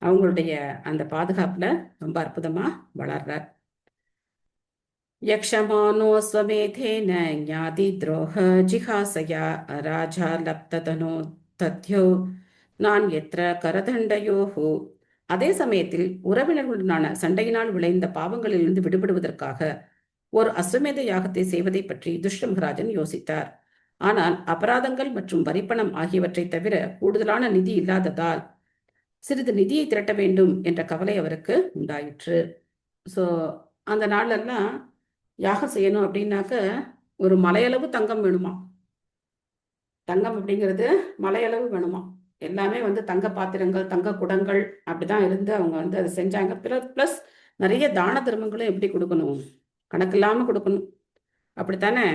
அவங்களுடைய அந்த பாதுகாப்புல ரொம்ப அற்புதமா வளர்றார். யக்ஷமானோ ஸ்வமேதேன ஞாதி துரோக ஜிஹாசயா ராஜா லப்ததனோ தத்யோ நான் எத்திர கரதண்டையோஹோ. அதே சமயத்தில் உறவினர்களுடனான சண்டையினால் விளைந்த பாவங்களிலிருந்து விடுபடுவதற்காக ஒரு அஸ்வமேத யாகத்தை செய்வதை பற்றி யுதிஷ்டிர மகாராஜன் யோசித்தார். ஆனால் அபராதங்கள் மற்றும் வரிப்பணம் ஆகியவற்றை தவிர கூடுதலான நிதி இல்லாததால் சிறிது நிதியை திரட்ட வேண்டும் என்ற கவலை அவருக்கு உண்டாயிற்று. ஸோ அந்த நாளெல்லாம் யாகம் செய்யணும் அப்படின்னாக்க ஒரு மலையளவு தங்கம் வேணுமா. தங்கம் அப்படிங்கிறது மலையளவு வேணுமா. எல்லாமே வந்து தங்க பாத்திரங்கள், தங்க குடங்கள் அப்படிதான் இருந்து அவங்க வந்து அதை செஞ்சாங்க. ப்ளஸ் நிறைய தான தர்மங்களும் எப்படி கொடுக்கணும், கணக்கில்லாம கொடுக்கணும். அப்படித்தானே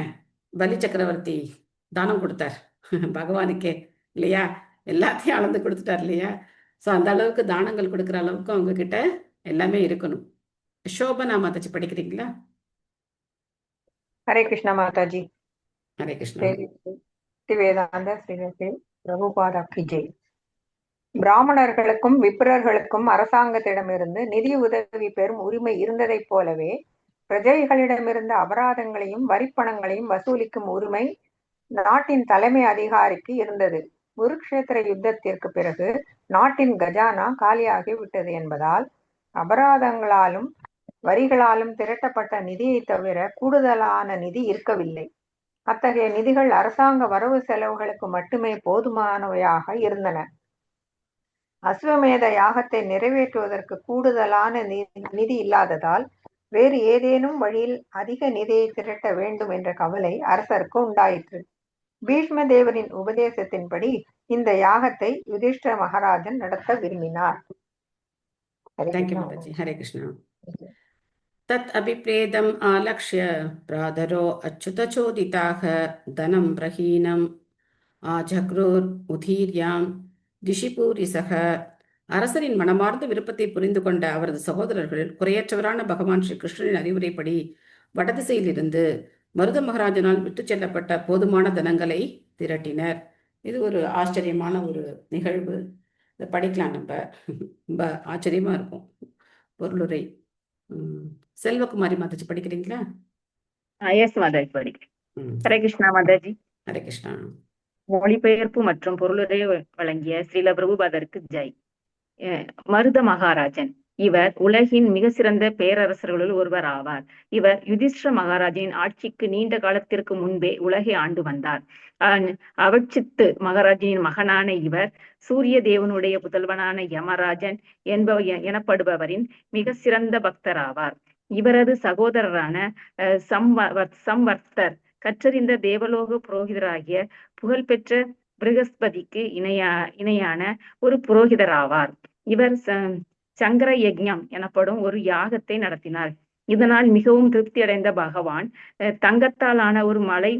பலி சக்கரவர்த்தி தானம் கொடுத்தார் பகவானுக்கே இல்லையா, எல்லாத்தையும் அளந்து கொடுத்துட்டார் இல்லையா. ஸோ அந்த அளவுக்கு தானங்கள் கொடுக்குற அளவுக்கு அவங்க கிட்ட எல்லாமே இருக்கணும். சோபனா மாதாஜி படிக்கிறீங்களா? ஹரே கிருஷ்ணா மாதாஜி. ஹரே கிருஷ்ணா. வேதாந்த ஸ்ரீமதி பிரபுபாதா கி ஜெய். பிராமணர்களுக்கும் விப்ரர்களுக்கும் அரசாங்கத்திடமிருந்து நிதி உதவி பெறும் உரிமை இருந்ததைப் போலவே பிரஜைகளிடமிருந்த அபராதங்களையும் வரிப்பணங்களையும் வசூலிக்கும் உரிமை நாட்டின் தலைமை அதிகாரிக்கு இருந்தது. குருக்ஷேத்திர யுத்தத்திற்கு பிறகு நாட்டின் கஜானா காலியாகி விட்டது என்பதால் அபராதங்களாலும் வரிகளாலும் திரட்டப்பட்ட நிதியை தவிர கூடுதலான நிதி இருக்கவில்லை. அத்தகைய நிதிகள் அரசாங்க வரவு செலவுகளுக்கு மட்டுமே போதுமானவையாக இருந்தன. அஸ்வமேத யாகத்தை நிறைவேற்றுவதற்கு கூடுதலான நிதி இல்லாததால் வேறு ஏதேனும் வழியில் அதிக நிதியை திரட்ட வேண்டும் என்ற கவலை அரசருக்கு உண்டாயிற்று. பீஷ்ம தேவரின் உபதேசத்தின்படி இந்த யாகத்தை யுதிஷ்டிர மகாராஜன் நடத்த விரும்பினார். ஹரே கிருஷ்ணா. தத் அபிப்ரேதம் ஆலக்ஷ்ய பிராதரோ அச்சுதச்சோதிதாக தனம் பிரஹீனம் ஆஜக்ரோர் உதீர்யாம் திஷிபூரிசக. அரசரின் மனமார்ந்த விருப்பத்தை புரிந்து கொண்ட அவரது சகோதரர்கள் குறையற்றவரான பகவான் ஸ்ரீ கிருஷ்ணனின் அறிவுரைப்படி வடதிசையில் இருந்து மருத மகாராஜனால் விட்டு செல்லப்பட்ட போதுமான தனங்களை திரட்டினர். இது ஒரு ஆச்சரியமான ஒரு நிகழ்வு. இதை படிக்கலாம், நம்ம ரொம்ப ஆச்சரியமா இருக்கும். பொருளுரை செல்வகுமாரி மாதாஜி படிக்கிறீங்களா? எஸ் மாதாஜி படிக்கிறேன். ஹரே கிருஷ்ணா மாதாஜி. ஹரே கிருஷ்ணா. மொழிபெயர்ப்பு மற்றும் பொருளுரை வழங்கிய ஸ்ரீல பிரபுபாதருக்கு ஜெய். மருத மகாராஜன் இவர் உலகின் மிக சிறந்த பேரரசர்களுள் ஒருவர் ஆவார். இவர் யுதிஷ்டிர மகாராஜனின் ஆட்சிக்கு நீண்ட காலத்திற்கு முன்பே உலகை ஆண்டு வந்தார். அவட்சித்து மகாராஜனின் மகனான இவர் சூரிய தேவனுடைய புதல்வனான யமராஜன் எனப்படுபவரின் மிக சிறந்த பக்தர் ஆவார். இவரது சகோதரரான சம்வர்த்தர் கற்றறிந்த தேவலோக புரோகிதராகிய புகழ்பெற்ற பிருகஸ்பதிக்கு இணையான ஒரு புரோகிதர் ஆவார். இவர் சங்கர யஜ்ஞம் எனப்படும் ஒரு யாகத்தை நடத்தினார். இதனால் மிகவும் திருப்தி அடைந்த பகவான் தங்கத்தாலான ஒரு மலை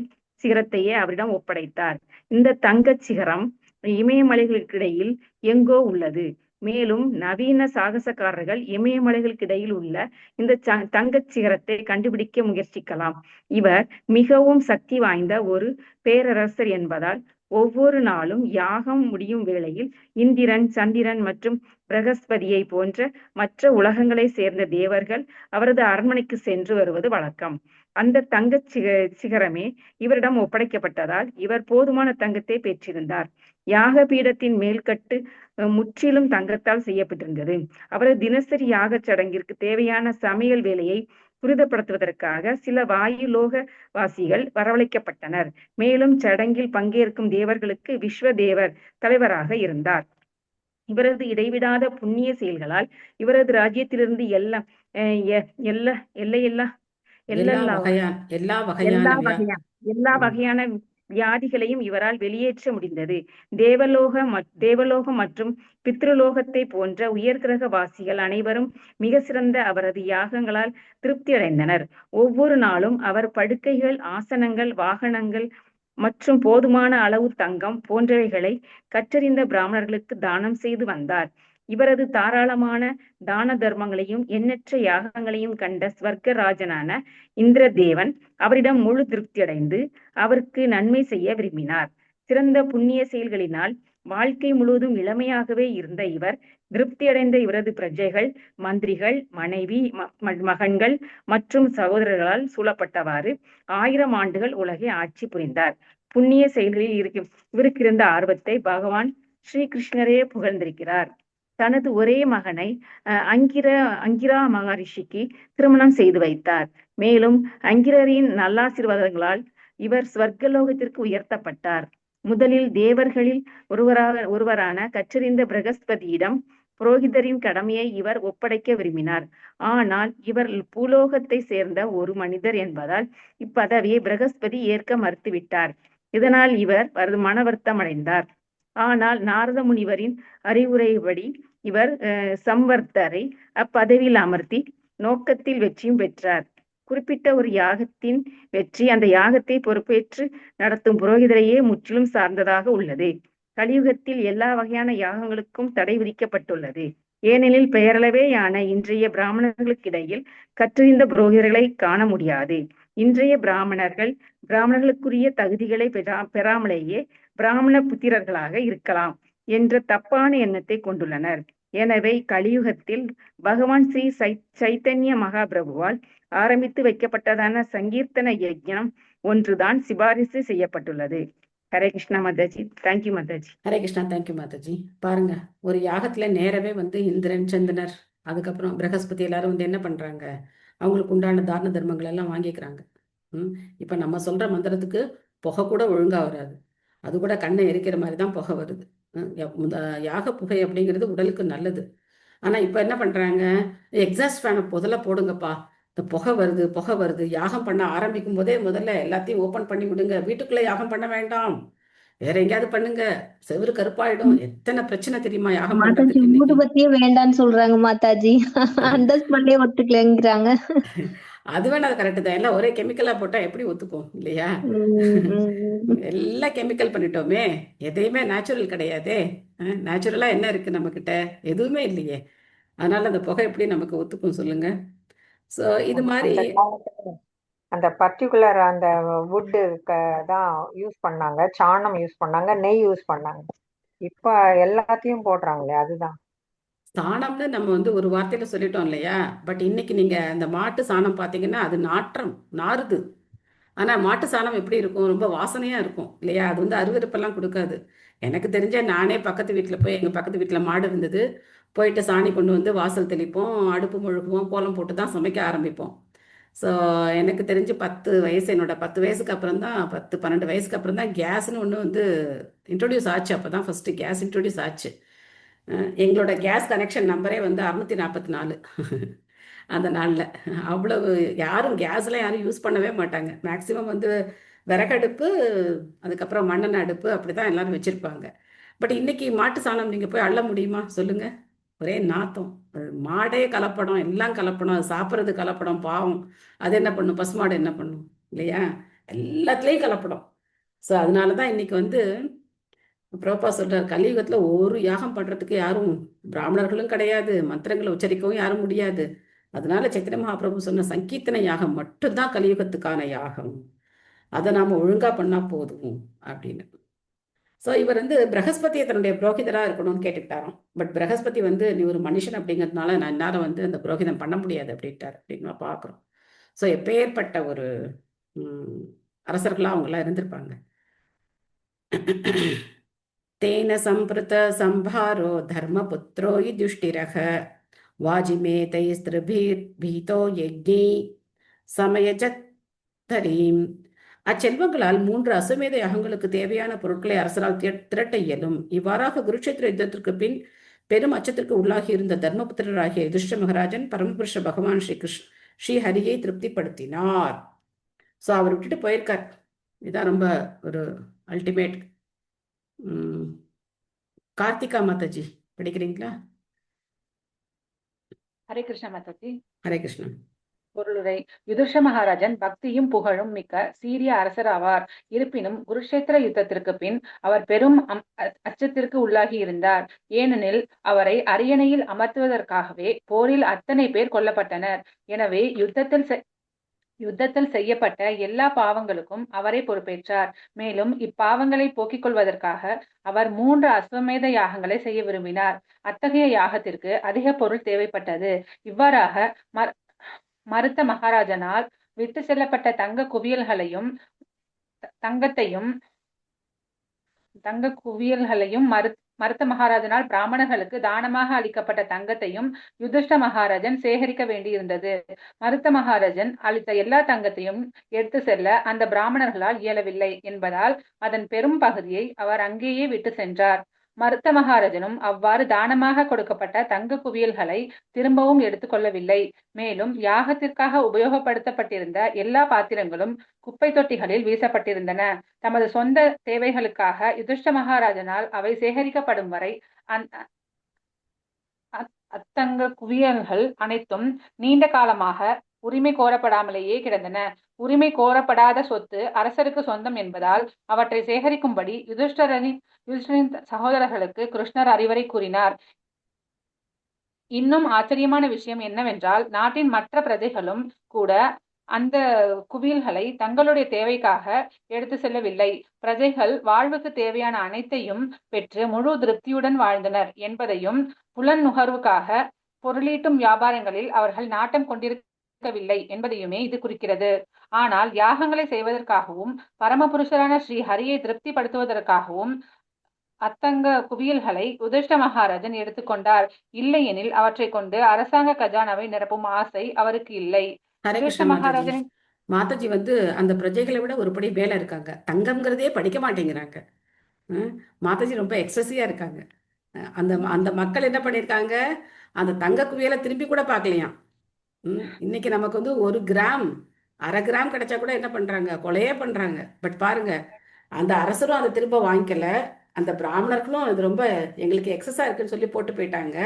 சிகரத்தையே அவரிடம் ஒப்படைத்தார். இந்த தங்கச் சிகரம் இமயமலைகளுக்கிடையில் எங்கோ உள்ளது. மேலும் நவீன சாகசக்காரர்கள் இமயமலைகளுக்கிடையில் உள்ள இந்த தங்கச் சிகரத்தை கண்டுபிடிக்க முயற்சிக்கலாம். இவர் மிகவும் சக்தி வாய்ந்த ஒரு பேரரசர் என்பதால் ஒவ்வொரு நாளும் யாகம் முடியும் வேளையில் இந்திரன், சந்திரன் மற்றும் பிரகஸ்பதியை போன்ற மற்ற உலகங்களை சேர்ந்த தேவர்கள் அவரது அரண்மனைக்கு சென்று வருவது வழக்கம். அந்த தங்க சிகரமே இவரிடம் ஒப்படைக்கப்பட்டதால் இவர் போதுமான தங்கத்தை பெற்றிருந்தார். யாக பீடத்தின் மேல்கட்டு முற்றிலும் தங்கத்தால் செய்யப்பட்டிருந்தது. அவரது தினசரி யாக சடங்கிற்கு தேவையான சமையல் வேலையை துரிதப்படுத்துவதற்காக சில வாயுலோக வாசிகள் வரவழைக்கப்பட்டனர். மேலும் சடங்கில் பங்கேற்கும் தேவர்களுக்கு விஸ்வ தேவர் தலைவராக இருந்தார். இவரது இடைவிடாத புண்ணிய செயல்களால் இவரது ராஜ்யத்திலிருந்து எல்லா வகையான வியாதிகளையும் இவரால் வெளியேற்ற முடிந்தது. தேவலோகம் மற்றும் பித்ருலோகத்தை போன்ற உயர்கிரக வாசிகள் அனைவரும் மிக சிறந்த அவரது யாகங்களால் திருப்தி அடைந்தனர். ஒவ்வொரு நாளும் அவர் படுக்கைகள், ஆசனங்கள், வாகனங்கள் மற்றும் போதுமான அளவு தங்கம் போன்றவைகளை கற்றறிந்த பிராமணர்களுக்கு தானம் செய்து வந்தார். இவரது தாராளமான தான தர்மங்களையும் எண்ணற்ற யாகங்களையும் கண்ட ஸ்வர்கராஜனான இந்திரதேவன் அவரிடம் முழு திருப்தி அடைந்து அவருக்கு நன்மை செய்ய விரும்பினார். சிறந்த புண்ணிய செயல்களினால் வாழ்க்கை முழுவதும் இளமையாகவே இருந்த இவர் திருப்தி அடைந்த இவரது பிரஜைகள், மந்திரிகள், மனைவி, மகன்கள் மற்றும் சகோதரர்களால் சூழப்பட்டவாறு 1000 ஆண்டுகள் உலகை ஆட்சி புரிந்தார். புண்ணிய செயல்களில் இவருக்கு இருந்த ஆர்வத்தை பகவான் ஸ்ரீகிருஷ்ணரே புகழ்ந்திருக்கிறார். தனது ஒரே மகனை அங்கிரா மகரிஷிக்கு திருமணம் செய்து வைத்தார். மேலும் அங்கிரரின் நல்லாசீர்வாதங்களால் இவர் ஸ்வர்கலோகத்திற்கு உயர்த்தப்பட்டார். முதலில் தேவர்களில் ஒருவரான கற்றறிந்த பிரகஸ்பதியிடம் புரோகிதரின் கடமையை இவர் ஒப்படைக்க விரும்பினார். ஆனால் இவர் பூலோகத்தை சேர்ந்த ஒரு மனிதர் என்பதால் இப்பதவியை பிரகஸ்பதி ஏற்க மறுத்துவிட்டார். இதனால் இவர் மன வருத்தம் அடைந்தார். ஆனால் நாரத முனிவரின் அறிவுரைப்படி இவர் சம்வர்த்தரை அப்பதவியில் அமர்த்தி நோக்கத்தில் வெற்றியும் பெற்றார். குறிப்பிட்ட ஒரு யாகத்தின் வெற்றி அந்த யாகத்தை பொறுப்பேற்று நடத்தும் புரோகிதரையே முற்றிலும் சார்ந்ததாக உள்ளது. கலியுகத்தில் எல்லா வகையான யாகங்களுக்கும் தடை விதிக்கப்பட்டுள்ளது. ஏனெனில் பெயரளவேயான இன்றைய பிராமணர்களுக்கிடையில் கற்றறிந்த புரோகிதர்களை காண முடியாது. இன்றைய பிராமணர்களுக்குரிய தகுதிகளை பெறாமலேயே பிராமண புத்திரர்களாக இருக்கலாம் என்ற தப்பான எண்ணத்தை கொண்டுள்ளனர். எனவே கலியுகத்தில் பகவான் ஸ்ரீ சைத்தன்ய மகாபிரபுவால் ஆரம்பித்து வைக்கப்பட்டதான சங்கீர்த்தன யஜ்ஞம் ஒன்றுதான் சிபாரிசு செய்யப்பட்டுள்ளது. ஹரே கிருஷ்ணா மாதாஜி. தேங்க்யூ மாதாஜி. ஹரே கிருஷ்ணா. தேங்க்யூ மாதாஜி. பாருங்க, ஒரு யாகத்துல நேரவே இந்திரன், சந்திரர், அதுக்கப்புறம் பிரகஸ்பதி எல்லாரும் என்ன பண்றாங்க, அவங்களுக்கு உண்டான தான தர்மங்கள் எல்லாம் வாங்கிக்கிறாங்க. இப்ப நம்ம சொல்ற மந்திரத்துக்கு புகை கூட ஒழுங்கா வராது. அது கூட கண்ணை எரிக்கிற மாதிரி தான் புகை வருது. யாக புகை அப்படிங்கிறது உடலுக்கு நல்லது. ஆனா இப்ப என்ன பண்றாங்க, எக்ஸாஸ்ட் ஃபேனை முதல்ல போடுங்கப்பா, இந்த புகை வருது. யாகம் பண்ண ஆரம்பிக்கும் போதே முதல்ல எல்லாத்தையும் ஓபன் பண்ணி விடுங்க. வீட்டுக்குள்ள யாகம் பண்ண வேண்டாம், வேற எங்கேயாவது பண்ணுங்க, செவுரு கருப்பாயிடும். எத்தனை பிரச்சனை தெரியுமா யாகம் பண்றதுக்கு. ஊதுபத்தியே வேண்டான்னு சொல்றாங்க மாதாஜி. அந்த ஸ்மெல்லே ஒத்துக்கலங்கிறாங்க. அது வேணா அது கரெக்ட் தான். எல்லாம் ஒரே கெமிக்கலா போட்டா எப்படி ஒத்துக்கும் இல்லையா? எல்லாம் கெமிக்கல் பண்ணிட்டோமே, எதையுமே நேச்சுரல் கிடையாதே. நேச்சுரலா என்ன இருக்கு நம்ம கிட்ட? எதுவுமே இல்லையே. அதனால அந்த புகை எப்படி நமக்கு ஒத்துக்கும் சொல்லுங்க? சோ இது மாதிரி அந்த பர்டிகுலர் அந்த வுட்டு தான் யூஸ் பண்ணாங்க, சாணம் யூஸ் பண்ணாங்க, நெய் யூஸ் பண்ணாங்க. இப்ப எல்லாத்தையும் போடுறாங்களே, அதுதான் சாணம்னு நம்ம ஒரு வார்த்தையில சொல்லிட்டோம் இல்லையா? பட் இன்னைக்கு நீங்க அந்த மாட்டு சாணம் பாத்தீங்கன்னா அது நாறுது. ஆனா மாட்டு சாணம் எப்படி இருக்கும்? ரொம்ப வாசனையா இருக்கும் இல்லையா? அது அருவருப்பெல்லாம் கொடுக்காது. எனக்கு தெரிஞ்ச நானே பக்கத்து வீட்டுல போய், எங்க பக்கத்து வீட்டுல மாடு இருந்தது, போயிட்டு சாணி கொண்டு வாசல் தெளிப்போம், அடுப்பு முழுக்குவோம், கோலம் போட்டு தான் சமைக்க ஆரம்பிப்போம். ஸோ எனக்கு தெரிஞ்சு 10 வயசு, என்னோட 10 வயசுக்கு அப்புறம் தான், 10-12 வயசுக்கு அப்புறம் தான் கேஸ்ன்னு ஒன்று இன்ட்ரோடியூஸ் ஆச்சு. அப்பதான் ஃபர்ஸ்ட் கேஸ் இன்ட்ரோடியூஸ் ஆச்சு. எங்களோட கேஸ் கனெக்ஷன் நம்பரே 644 அந்த நாளில். அவ்வளவு யாரும் கேஸ்லாம் யாரும் யூஸ் பண்ணவே மாட்டாங்க. மேக்சிமம் விறகடுப்பு, அதுக்கப்புறம் மண்ணெண்ணெய் அடுப்பு, அப்படிதான் எல்லாரும் வச்சிருப்பாங்க. பட் இன்னைக்கு மாட்டு சாணம் நீங்க போய் அள்ள முடியுமா சொல்லுங்க? ஒரே நாத்தம். மாடே கலப்படம், எல்லாம் கலப்படம், அது சாப்பிட்றது கலப்படம், பாவம். அது என்ன பண்ணும்? பசுமாடு என்ன பண்ணும் இல்லையா? எல்லாத்துலேயும் கலப்படம். ஸோ அதனால தான் இன்னைக்கு வந்து பிரபா சொல்றார், கலியுகத்துல ஒரு யாகம் பண்றதுக்கு யாரும் பிராமணர்களும் கிடையாது, மந்திரங்களை உச்சரிக்கவும் யாரும் முடியாது. அதனால சைத்தன்ய மகாபிரபு சொன்ன சங்கீர்த்தன யாகம் மட்டும்தான் கலியுகத்துக்கான யாகம். அதை நாம ஒழுங்கா பண்ணா போதும் அப்படின்னு. ஸோ இவர் வந்து பிரகஸ்பதியை தன்னுடைய புரோகிதரா இருக்கணும்னு கேட்டுக்கிட்டாராம். பட் பிரகஸ்பதி வந்து நீ ஒரு மனுஷன் அப்படிங்கிறதுனால நான் என்னால வந்து அந்த புரோகிதம் பண்ண முடியாது அப்படின்ட்டார் அப்படின்னு நான் பார்க்குறோம். ஸோ எப்பேற்பட்ட ஒரு அரசர்களா அவங்களாம் இருந்திருப்பாங்க. தேன சம்பிருத சம்பாரோ தர்மபுத்திரோ யுதிஷ்டிரக வாஜிமேதை ஸ்திரபீதோ யஜ்ஞை சமயஜத்தரீம். அச்செல்வங்களால் 3 அசுமேத யாகங்களுக்கு தேவையான பொருட்களை அரசரால் திரட்ட இயலும். இவ்வாறாக குருட்சேத்திர யுத்தத்திற்கு பின் பெரும் அச்சத்திற்கு உள்ளாகி இருந்த தர்மபுத்திரராகிய யுதிஷ்ட மகாராஜன் பரமபுருஷ பகவான் ஸ்ரீஹரியை திருப்திப்படுத்தினார். ஸோ அவர் விட்டுட்டு போயிருக்கார். இதான் ரொம்ப ஒரு அல்டிமேட். கார்த்திகா மாதாஜி படிக்கிறீங்களா? ஹரே கிருஷ்ண மாதாஜி. ஹரே கிருஷ்ணன். பொருளுரை. யுதிஷ்ட மகாராஜன் பக்தியும் புகழும் மிக்க சீரிய அரசர் ஆவார். இருப்பினும் குருஷேத்திர யுத்தத்திற்கு பின் அவர் பெரும் அச்சத்திற்கு உள்ளாகி இருந்தார். ஏனெனில் அவரை அரியணையில் அமர்த்துவதற்காகவே போரில் அத்தனை பேர் கொல்லப்பட்டனர். எனவே யுத்தத்தில் செய்யப்பட்ட எல்லா பாவங்களுக்கும் அவரே பொறுப்பேற்றார். மேலும் இப்பாவங்களை போக்கிக் கொள்வதற்காக அவர் 3 அஸ்வமேத யாகங்களை செய்ய விரும்பினார். அத்தகைய யாகத்திற்கு அதிக பொருள் தேவைப்பட்டது. இவ்வாறாக மருத்த மகாராஜனால் விட்டு செல்லப்பட்ட தங்க குவியல்களையும் மருத்த மகாராஜனால் பிராமணர்களுக்கு தானமாக அளிக்கப்பட்ட தங்கத்தையும் யுதிஷ்ட மகாராஜன் சேகரிக்க வேண்டியிருந்தது. மருத்த மகாராஜன் அளித்த எல்லா தங்கத்தையும் எடுத்து செல்ல அந்த பிராமணர்களால் இயலவில்லை என்பதால் அதன் பெரும் பகுதியை அவர் அங்கேயே விட்டு சென்றார். மருத்த மகாராஜனும் அவ்வாறு தானமாக கொடுக்கப்பட்ட தங்க குவியல்களை திரும்பவும் எடுத்துக்கொள்ளவில்லை. மேலும் யாகத்திற்காக உபயோகப்படுத்தப்பட்டிருந்த எல்லா பாத்திரங்களும் குப்பை தொட்டிகளில் வீசப்பட்டிருந்தன. தமது சொந்த தேவைகளுக்காக யுதிஷ்ட மகாராஜனால் அவை சேகரிக்கப்படும் வரை அத்தங்க குவியல்கள் அனைத்தும் நீண்ட காலமாக உரிமை கோரப்படாமலேயே கிடந்தன. உரிமை கோரப்படாத சொத்து அரசருக்கு சொந்தம் என்பதால் அவற்றை சேகரிக்கும்படி யுதிஷ்டரின் சகோதரர்களுக்கு கிருஷ்ணர் அறிவுரை கூறினார். இன்னும் ஆச்சரியமான விஷயம் என்னவென்றால், நாட்டின் மற்ற பிரஜைகளும் கூட அந்த குவியல்களை தங்களுடைய தேவைக்காக எடுத்து செல்லவில்லை. பிரஜைகள் வாழ்வுக்கு தேவையான அனைத்தையும் பெற்று முழு திருப்தியுடன் வாழ்ந்தனர் என்பதையும், புலன் நுகர்வுக்காக பொருளீட்டும் வியாபாரங்களில் அவர்கள் நாட்டம் கொண்டிருக்கவில்லை என்பதையுமே இது குறிக்கிறது. ஆனால் யாகங்களை செய்வதற்காகவும் பரமபுருஷரான ஸ்ரீ ஹரியை திருப்திப்படுத்துவதற்காகவும் அத்தங்க குவியல்களை யுதிஷ்ட மகாராஜன் எடுத்துக்கொண்டார். இல்லையெனில் அவற்றை கொண்டு அரசாங்க கஜானாவை நிரப்பும் ஆசை அவருக்கு இல்லை. ஹரே கிருஷ்ண மாதாஜி. மாதாஜி வந்து அந்த பிரஜைகளை விட ஒருபடி மேல இருக்காங்க. தங்கம்ங்கிறதே படிக்க மாட்டேங்கிறாங்க. மாதாஜி ரொம்ப எக்ஸசிவா இருக்காங்க. அந்த மக்கள் என்ன பண்ணியிருக்காங்க, அந்த தங்க குவியலை திரும்பி கூட பார்க்கலையாம். இன்னைக்கு நமக்கு வந்து 1 கிராம் 1/2 கிராம் கிடைச்சா கூட என்ன பண்றாங்க, கொலையே பண்றாங்க. பட் பாருங்க, அந்த அரசரும் அதை திரும்ப வாங்கிக்கல, அந்த பிராமணர்களும் அது ரொம்ப எங்களுக்கு எக்ஸஸா இருக்குன்னு சொல்லி போட்டு போயிட்டாங்க.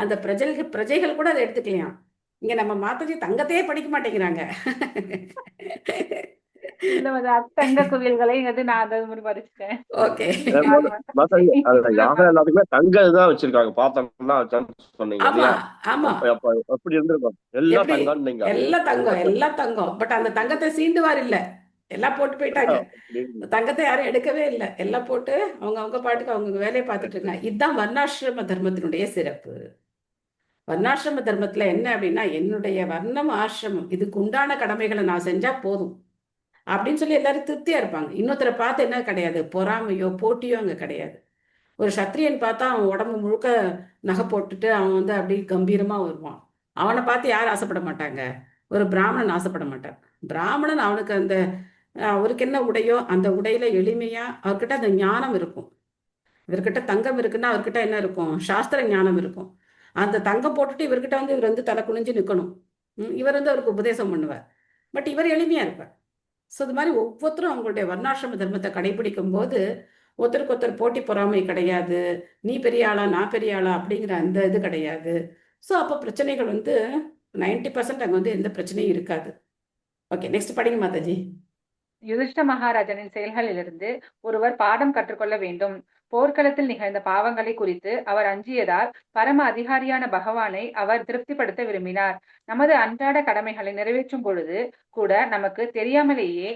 அந்த பிரஜைகள் கூட அதை எடுத்துக்கலையாம். இங்க நம்ம மாதாஜி தங்கத்தையே படிக்க மாட்டேங்கிறாங்க. தங்க குவியல்களை நான் படிச்சுட்டேன். ஓகே. யாகம் எல்லாத்துக்குமே தங்க தான் வச்சிருக்காங்க, பாத்திரம் சொன்னீங்க இல்லையா? ஆமா, அப்படி இருந்திருக்கும். எல்லாம் தங்கம், எல்லாம் தங்கம். பட் அந்த தங்கத்தை சீண்டுவார் இல்ல, எல்லாம் போட்டு போயிட்டாங்க. தங்கத்தை யாரும் எடுக்கவே இல்லை, எல்லாம் போட்டு அவங்க பாட்டுக்கு அவங்க வேலையை பார்த்துட்டு இருக்காங்க. இதுதான் வர்ணாசிரம தர்மத்தினுடைய சிறப்பு. வர்ணாசிரம தர்மத்துல என்ன அப்படின்னா, என்னுடைய வர்ணம் ஆசிரமம் இதுக்கு உண்டான கடமைகளை நான் செஞ்சா போதும் அப்படின்னு சொல்லி எல்லாரும் திருப்தியா இருப்பாங்க. இன்னொருத்தரை பார்த்து என்ன கிடையாது, பொறாமையோ போட்டியோ அங்க கிடையாது. ஒரு சத்திரியன் பார்த்தா அவன் உடம்பு முழுக்க நகை போட்டுட்டு அவன் வந்து அப்படி கம்பீரமா வருவான். அவனை பார்த்து யாரும் ஆசைப்பட மாட்டாங்க. ஒரு பிராமணன் ஆசைப்பட மாட்டான். பிராமணன் அவனுக்கு அவருக்கு என்ன உடையோ அந்த உடையில எளிமையா, அவர்கிட்ட அந்த ஞானம் இருக்கும். இவர்கிட்ட தங்கம் இருக்குன்னா அவர்கிட்ட என்ன இருக்கும், சாஸ்திர ஞானம் இருக்கும். அந்த தங்கம் போட்டுட்டு இவர்கிட்ட இவர் வந்து தலை குனிஞ்சு நிற்கணும். இவர் வந்து அவருக்கு உபதேசம் பண்ணுவார். பட் இவர் எளிமையா இருப்பார். ஸோ இது மாதிரி ஒவ்வொருத்தரும் அவங்களுடைய வர்ணாசிரம தர்மத்தை கடைபிடிக்கும் போது ஒருத்தருக்கு ஒருத்தர் போட்டி பொறாமை கிடையாது, நீ பெரிய ஆளா நான் பெரிய ஆளா அப்படிங்கிற அந்த இது கிடையாது. ஸோ அப்போ பிரச்சனைகள் வந்து 90% அங்கே வந்து எந்த பிரச்சனையும் இருக்காது. ஓகே, நெக்ஸ்ட் படிங்க மாதாஜி. யுதிஷ்ட மகாராஜனின் செயல்களிலிருந்து ஒருவர் பாடம் கற்றுக்கொள்ள வேண்டும். போர்க்களத்தில் நிகழ்ந்த பாவங்களை குறித்து அவர் அஞ்சியதால் பரம அதிகாரியான பகவானை அவர் திருப்திப்படுத்த விரும்பினார். நமது அன்றாட கடமைகளை நிறைவேற்றும் பொழுது கூட நமக்கு தெரியாமலேயே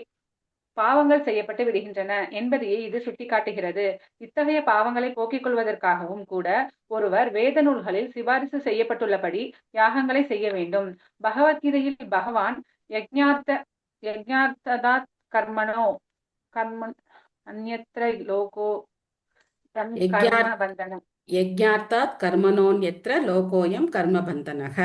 பாவங்கள் செய்யப்பட்டு விடுகின்றன என்பதையே இது சுட்டிக்காட்டுகிறது. இத்தகைய பாவங்களை போக்கிக் கொள்வதற்காகவும் கூட ஒருவர் வேத நூல்களில் சிபாரிசு செய்யப்பட்டுள்ளபடி யாகங்களை செய்ய வேண்டும். பகவத்கீதையில் பகவான் யஜ்ஞார்த்ததாத் கர்மணோ கர்மன் அந்யத்ர லோகோ கர்ம பந்தனம் யஜ்ஞார்த்தாத் கர்மணோன்யத்ர லோகோயம் கர்ம பந்தனக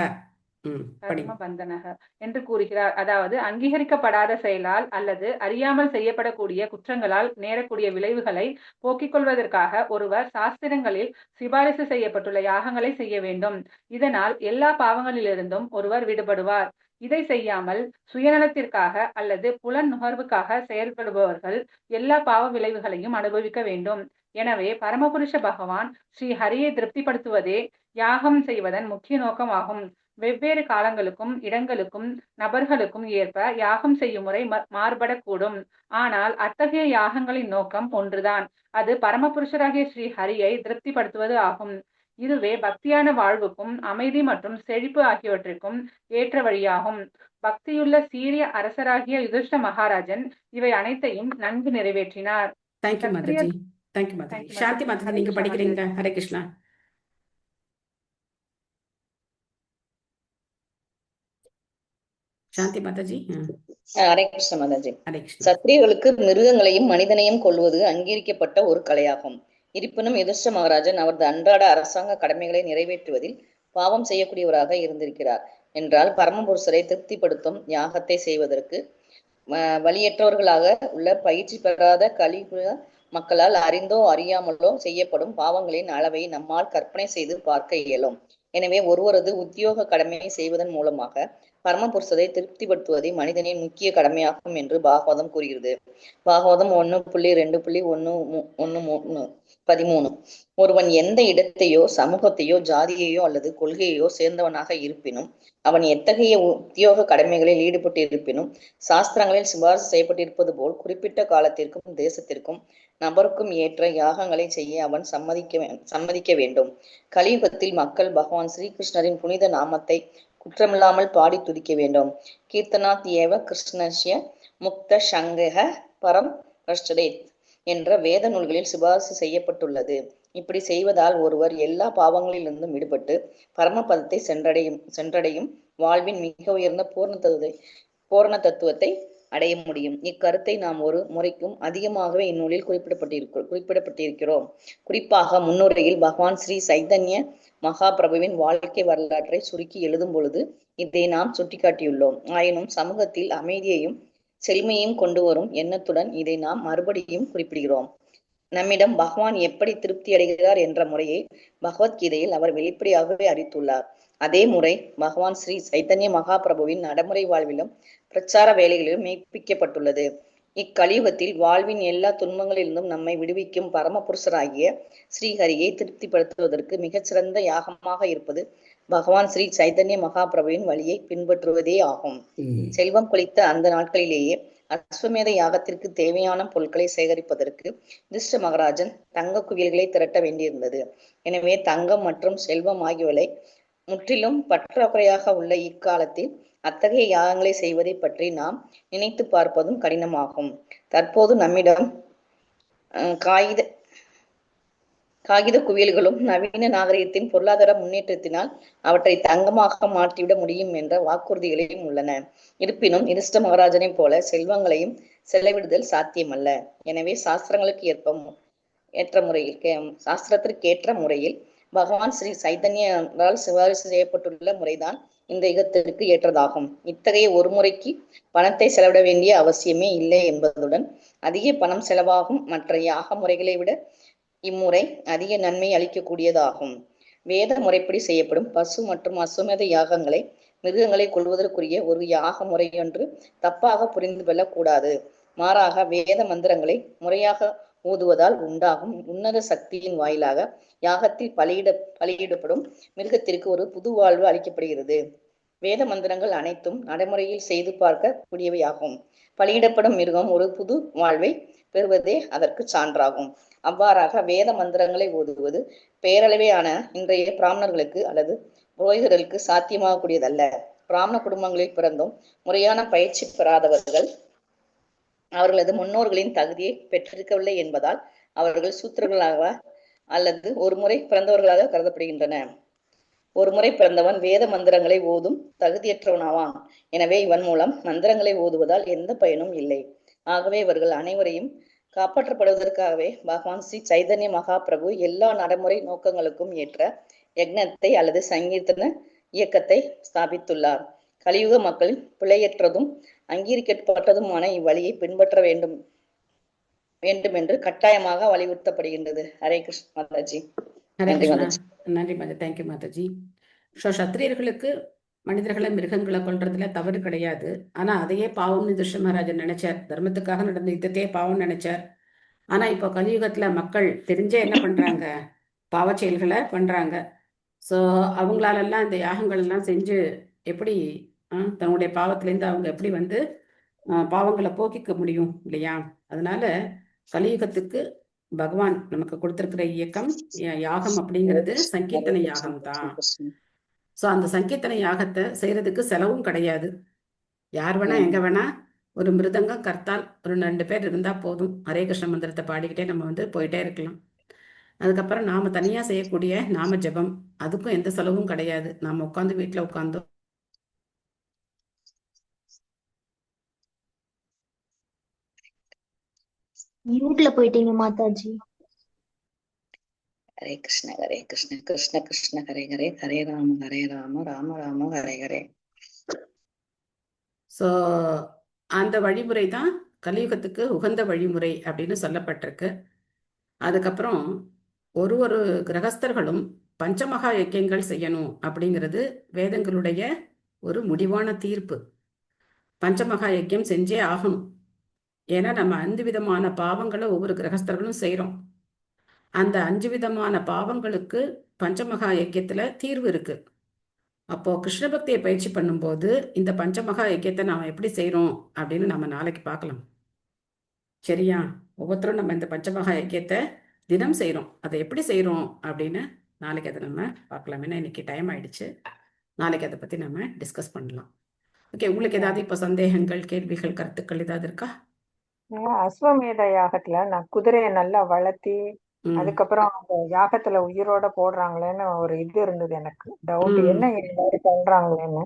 கர்ம பந்தனக என்று கூறுகிறார். அதாவது அங்கீகரிக்கப்படாத செயலால் அல்லது அறியாமல் செய்யப்படக்கூடிய குற்றங்களால் நேரக்கூடிய விளைவுகளை போக்கிக் கொள்வதற்காக ஒருவர் சாஸ்திரங்களில் சிபாரிசு செய்யப்பட்டுள்ள யாகங்களை செய்ய வேண்டும். இதனால் எல்லா பாவங்களிலிருந்தும் ஒருவர் விடுபடுவார். இதை செய்யாமல் சுயநலத்திற்காக அல்லது புலன் நுகர்வுக்காக செயல்படுபவர்கள் எல்லா பாவ விளைவுகளையும் அனுபவிக்க வேண்டும். எனவே பரமபுருஷ பகவான் ஸ்ரீ ஹரியை திருப்திப்படுத்துவதே யாகம் செய்வதன் முக்கிய நோக்கமாகும். வெவ்வேறு காலங்களுக்கும் இடங்களுக்கும் நபர்களுக்கும் ஏற்ப யாகம் செய்யும் முறை மாறுபடக்கூடும். ஆனால் அத்தகைய யாகங்களின் நோக்கம் ஒன்றுதான். அது பரமபுருஷராகிய ஸ்ரீ ஹரியை திருப்திப்படுத்துவது ஆகும். இதுவே பக்தியான வாழ்வுக்கும் அமைதி மற்றும் செழிப்பு ஆகியவற்றிற்கும் ஏற்ற வழியாகும். பக்தியுள்ள சீரிய அரசராகிய யுதிஷ்ட மகாராஜன் இவை அனைத்தையும் நன்கு நிறைவேற்றினார். தேங்க்யூ மாதாஜி. தேங்க்யூ மாதாஜி. சாந்தி மாதாஜி, நீங்க படிக்கிறீங்க. ஹரே கிருஷ்ணா. சாந்தி மாதாஜி. ஹரே கிருஷ்ண மாதாஜி. ஹரே கிருஷ்ணா. சத்திரியர்களுக்கு மிருகங்களையும் மனிதனையும் கொல்வது அங்கீகரிக்கப்பட்ட ஒரு கலையாகும். இருப்பினும் யுதிஷ்ட மகாராஜன் அவரது அன்றாட அரசாங்க கடமைகளை நிறைவேற்றுவதில் பாவம் செய்யக்கூடியவராக இருந்திருக்கிறார் என்றால் பரமபுருஷரை திருப்திப்படுத்தும் யாகத்தை செய்வதற்கு வழியற்றவர்களாக உள்ள பயிற்சி பெறாத கலியுக மக்களால் அறிந்தோ அறியாமலோ செய்யப்படும் பாவங்களின் அளவை நம்மால் கற்பனை செய்து பார்க்க இயலும். எனவே ஒருவரது உத்தியோக கடமையை செய்வதன் மூலமாக பரமபுருஷரை திருப்திப்படுத்துவதே மனிதனின் முக்கிய கடமையாகும் என்று பாகவதம் கூறுகிறது. பாகவதம் 1.2.1.13. ஒருவன் எந்த இடத்தையோ சமூகத்தையோ ஜாதியையோ அல்லது கொள்கையையோ சேர்ந்தவனாக இருப்பினும் அவன் எத்தகைய உத்தியோக கடமைகளில் ஈடுபட்டு இருப்பினும் சாஸ்திரங்களில் சிபாரிசு செய்யப்பட்டிருப்பது போல் குறிப்பிட்ட காலத்திற்கும் தேசத்திற்கும் நபருக்கும் ஏற்ற யாகங்களை செய்ய அவன் சம்மதிக்க வேண்டும். கலியுகத்தில் மக்கள் பகவான் ஸ்ரீகிருஷ்ணரின் புனித நாமத்தை குற்றமில்லாமல் பாடி துதிக்க வேண்டும். கீர்த்தனாத் ஏவ கிருஷ்ணஸ்ய முக்த சங்கக பரம் ரஷ்டரேத் என்ற வேத நூல்களில் சிபாரிசு செய்யப்பட்டுள்ளது. இப்படி செய்வதால் ஒருவர் எல்லா பாவங்களிலிருந்தும் விடுபட்டு பரமபதத்தை சென்றடையும் வாழ்வின் மிக உயர்ந்த பூரண தத்துவத்தை அடைய முடியும். இக்கருத்தை நாம் ஒரு முறைக்கும் அதிகமாகவே இந்நூலில் குறிப்பிடப்பட்டிருக்கிறோம். குறிப்பாக முன்னுரையில் பகவான் ஸ்ரீ சைதன்ய மகாபிரபுவின் வாழ்க்கை வரலாற்றை சுருக்கி எழுதும் பொழுது இதை நாம் சுட்டிக்காட்டியுள்ளோம். ஆயினும் சமூகத்தில் அமைதியையும் செழுமையையும் கொண்டு வரும் எண்ணத்துடன் இதை நாம் மறுபடியும் குறிப்பிடுகிறோம். நம்மிடம் பகவான் எப்படி திருப்தி அடைகிறார் என்ற முறையை பகவத்கீதையில் அவர் வெளிப்படையாகவே அறிவித்துள்ளார். அதே முறை பகவான் ஸ்ரீ சைதன்ய மகாபிரபுவின் நடைமுறை வாழ்விலும் பிரச்சார வேலைகளிலும் மெய்ப்பிக்கப்பட்டுள்ளது. இக்கலியுகத்தில் வாழ்வின் எல்லா துன்பங்களிலிருந்தும் நம்மை விடுவிக்கும் பரமபுருஷராகிய ஸ்ரீஹரியை திருப்திப்படுத்துவதற்கு மிகச்சிறந்த யாகமாக இருப்பது பகவான் ஸ்ரீ சைதன்ய மகாபிரபுவின் வழியை பின்பற்றுவதே ஆகும். செல்வம் கொளித்த அந்த நாட்களிலேயே அஸ்வமேத யாகத்திற்கு தேவையான பொருட்களை சேகரிப்பதற்கு யுதிஷ்ட மகாராஜன் தங்க குவியல்களை திரட்ட வேண்டியிருந்தது. எனவே தங்கம் மற்றும் செல்வம் ஆகியவை முற்றிலும் பற்றாக்குறையாக உள்ள இக்காலத்தில் அத்தகைய யாகங்களை செய்வதை பற்றி நாம் நினைத்து பார்ப்பதும் கடினமாகும். தற்போது நம்மிடம் காகித குவியல்களும் நவீன நாகரிகத்தின் பொருளாதார முன்னேற்றத்தினால் அவற்றை தங்கமாக மாற்றிவிட முடியும் என்ற வாக்குறுதிகளையும் உள்ளன. இருப்பினும் யுதிஷ்ட மகாராஜனை போல செல்வங்களையும் செலவிடுதல் சாத்தியமல்ல. எனவே சாஸ்திரத்திற்கேற்ற முறையில் பகவான் ஸ்ரீ சைதன்யரால் சிபாரிசு செய்யப்பட்டுள்ள முறைதான் இந்த யுகத்திற்கு ஏற்றதாகும். இத்தகைய ஒரு முறைக்கு பணத்தை செலவிட வேண்டிய அவசியமே இல்லை என்பதுடன் அதிக பணம் செலவாகும் மற்ற யாக முறைகளை விட இம்முறை அதிக நன்மை அளிக்கக்கூடியதாகும். வேத முறைப்படி செய்யப்படும் பசு மற்றும் அசுமேத யாகங்களை மிருகங்களை கொள்வதற்குரிய ஒரு யாக முறையொன்று தப்பாக புரிந்து கொள்ளக்கூடாது. மாறாக வேத மந்திரங்களை முறையாக ஓதுவதால் உண்டாகும் உன்னத சக்தியின் வாயிலாக யாகத்தில் பலியிடப்படும் மிருகத்திற்கு ஒரு புது வாழ்வு அளிக்கப்படுகிறது. வேத மந்திரங்கள் அனைத்தும் நடைமுறையில் செய்து பார்க்க கூடியவையாகும். பலியிடப்படும் மிருகம் ஒரு புது வாழ்வை பெறுவதே அதற்கு சான்றாகும். அவ்வாறாக வேத மந்திரங்களை ஓதுவது பேரளவையான இன்றைய பிராமணர்களுக்கு அல்லது புரோகிதர்களுக்கு சாத்தியமாகக்கூடியதல்ல. பிராமண குடும்பங்களில் பிறந்தும் முறையான பயிற்சி பெறாதவர்கள் அவர்களது முன்னோர்களின் தகுதியை பெற்றிருக்கவில்லை என்பதால் அவர்கள் சூத்திரர்களாக அல்லது ஒரு முறை பிறந்தவர்களாக கருதப்படுகின்றன. ஒரு முறை பிறந்தவன் வேத மந்திரங்களை ஓதும் தகுதியற்றவனாவான். எனவே இவன் மூலம் மந்திரங்களை ஓதுவதால் எந்த பயனும் இல்லை. ஆகவே இவர்கள் அனைவரையும் காப்பாற்றப்படுவதற்காகவே பகவான் ஸ்ரீ சைதன்ய மகாபிரபு எல்லா நடைமுறை நோக்கங்களுக்கும் ஏற்ற யக்னத்தை அல்லது சங்கீர்த்தன இயக்கத்தை ஸ்தாபித்துள்ளார். கலியுக மக்களின் பிழையற்றதும் அங்கீகரிக்கப்பட்டதுமான இவ்வழியை பின்பற்ற வேண்டும் என்று கட்டாயமாக வலியுறுத்தப்படுகின்றது. ஹரே கிருஷ்ண மாதாஜி. ஹரே நன்றி கிருஷ்ணா. மாதாஜி. நன்றி மாதா. தேங்க்யூ மாதாஜி. ஸோ சத்திரியர்களுக்கு மனிதர்களை மிருகங்களை கொல்றதுல தவறு கிடையாது. ஆனா அதையே பாவம்னு யுதிஷ்டிர மகாராஜன் நினைச்சார். தர்மத்துக்காக நடந்த யுத்தத்தையே பாவம் நினைச்சார். ஆனா இப்போ கலியுகத்துல மக்கள் தெரிஞ்சே என்ன பண்றாங்க, பாவ செயல்களை பண்றாங்க. ஸோ அவங்களாலெல்லாம் இந்த யாகங்கள் எல்லாம் செஞ்சு எப்படி தன்னுடைய பாவத்திலேருந்து அவங்க எப்படி வந்து பாவங்களை போக்கிக்க முடியும் இல்லையா? அதனால கலியுகத்துக்கு பகவான் நமக்கு கொடுத்திருக்கிற இயக்கம் யாகம் அப்படிங்கிறது சங்கீர்த்தன யாகம் தான். ஸோ அந்த சங்கீர்த்தன யாகத்தை செய்யறதுக்கு செலவும் கிடையாது. யார் வேணா எங்க வேணா ஒரு மிருதங்கம் கர்த்தால் ஒரு 2 பேர் இருந்தா போதும். ஹரே கிருஷ்ண மந்திரத்தை பாடிக்கிட்டே நம்ம வந்து போயிட்டே இருக்கலாம். அதுக்கப்புறம் நாம தனியா செய்யக்கூடிய நாம ஜெபம், அதுக்கும் எந்த செலவும் கிடையாது. நாம உட்காந்து வீட்டுல உட்காந்தோம் மியூட்ல போயிட்டீங்க மாதாஜி. ஹரே கிருஷ்ண ஹரே கிருஷ்ண கிருஷ்ண கிருஷ்ண ஹரே ஹரே ஹரே ராம ராம ராம ஹரே ஹரே. ஸோ அந்த வழிமுறை தான் கலியுகத்துக்கு உகந்த வழிமுறை அப்படின்னு சொல்லப்பட்டிருக்கு. அதுக்கப்புறம் ஒரு கிரகஸ்தர்களும் பஞ்சமகா யஜ்யங்கள் செய்யணும் அப்படிங்கிறது வேதங்களுடைய ஒரு முடிவான தீர்ப்பு. பஞ்சமகா யஜ்யம் செஞ்சே ஆகணும். ஏன்னா நம்ம 5 விதமான பாவங்களை ஒவ்வொரு கிரகஸ்தர்களும் செய்கிறோம். அந்த 5 விதமான பாவங்களுக்கு பஞ்சமகா யஜ்யத்துல தீர்வு இருக்கு. அப்போ கிருஷ்ண பக்தியை பயிற்சி பண்ணும்போது இந்த பஞ்சமகா யஜ்யத்தை நாம் எப்படி செய்கிறோம் அப்படின்னு நம்ம நாளைக்கு பார்க்கலாம். சரியா? ஒவ்வொருத்தரும் நம்ம இந்த பஞ்சமகா யஜ்யத்தை தினம் செய்கிறோம். அதை எப்படி செய்கிறோம் அப்படின்னு நாளைக்கு அதை நம்ம பார்க்கலாம். ஏன்னா இன்னைக்கு டைம் ஆயிடுச்சு. நாளைக்கு அதை பற்றி நம்ம டிஸ்கஸ் பண்ணலாம். ஓகே, உங்களுக்கு ஏதாவது இப்போ சந்தேகங்கள், கேள்விகள், கருத்துக்கள் ஏதாவது இருக்கா? அஸ்வமேத யாகத்துல நான் குதிரையை நல்லா வளர்த்தி அதுக்கப்புறம் அந்த யாகத்துல உயிரோட போடுறாங்களேன்னு ஒரு இது இருந்தது. எனக்கு டவுட், என்ன இது மாதிரி பண்றாங்களேன்னு.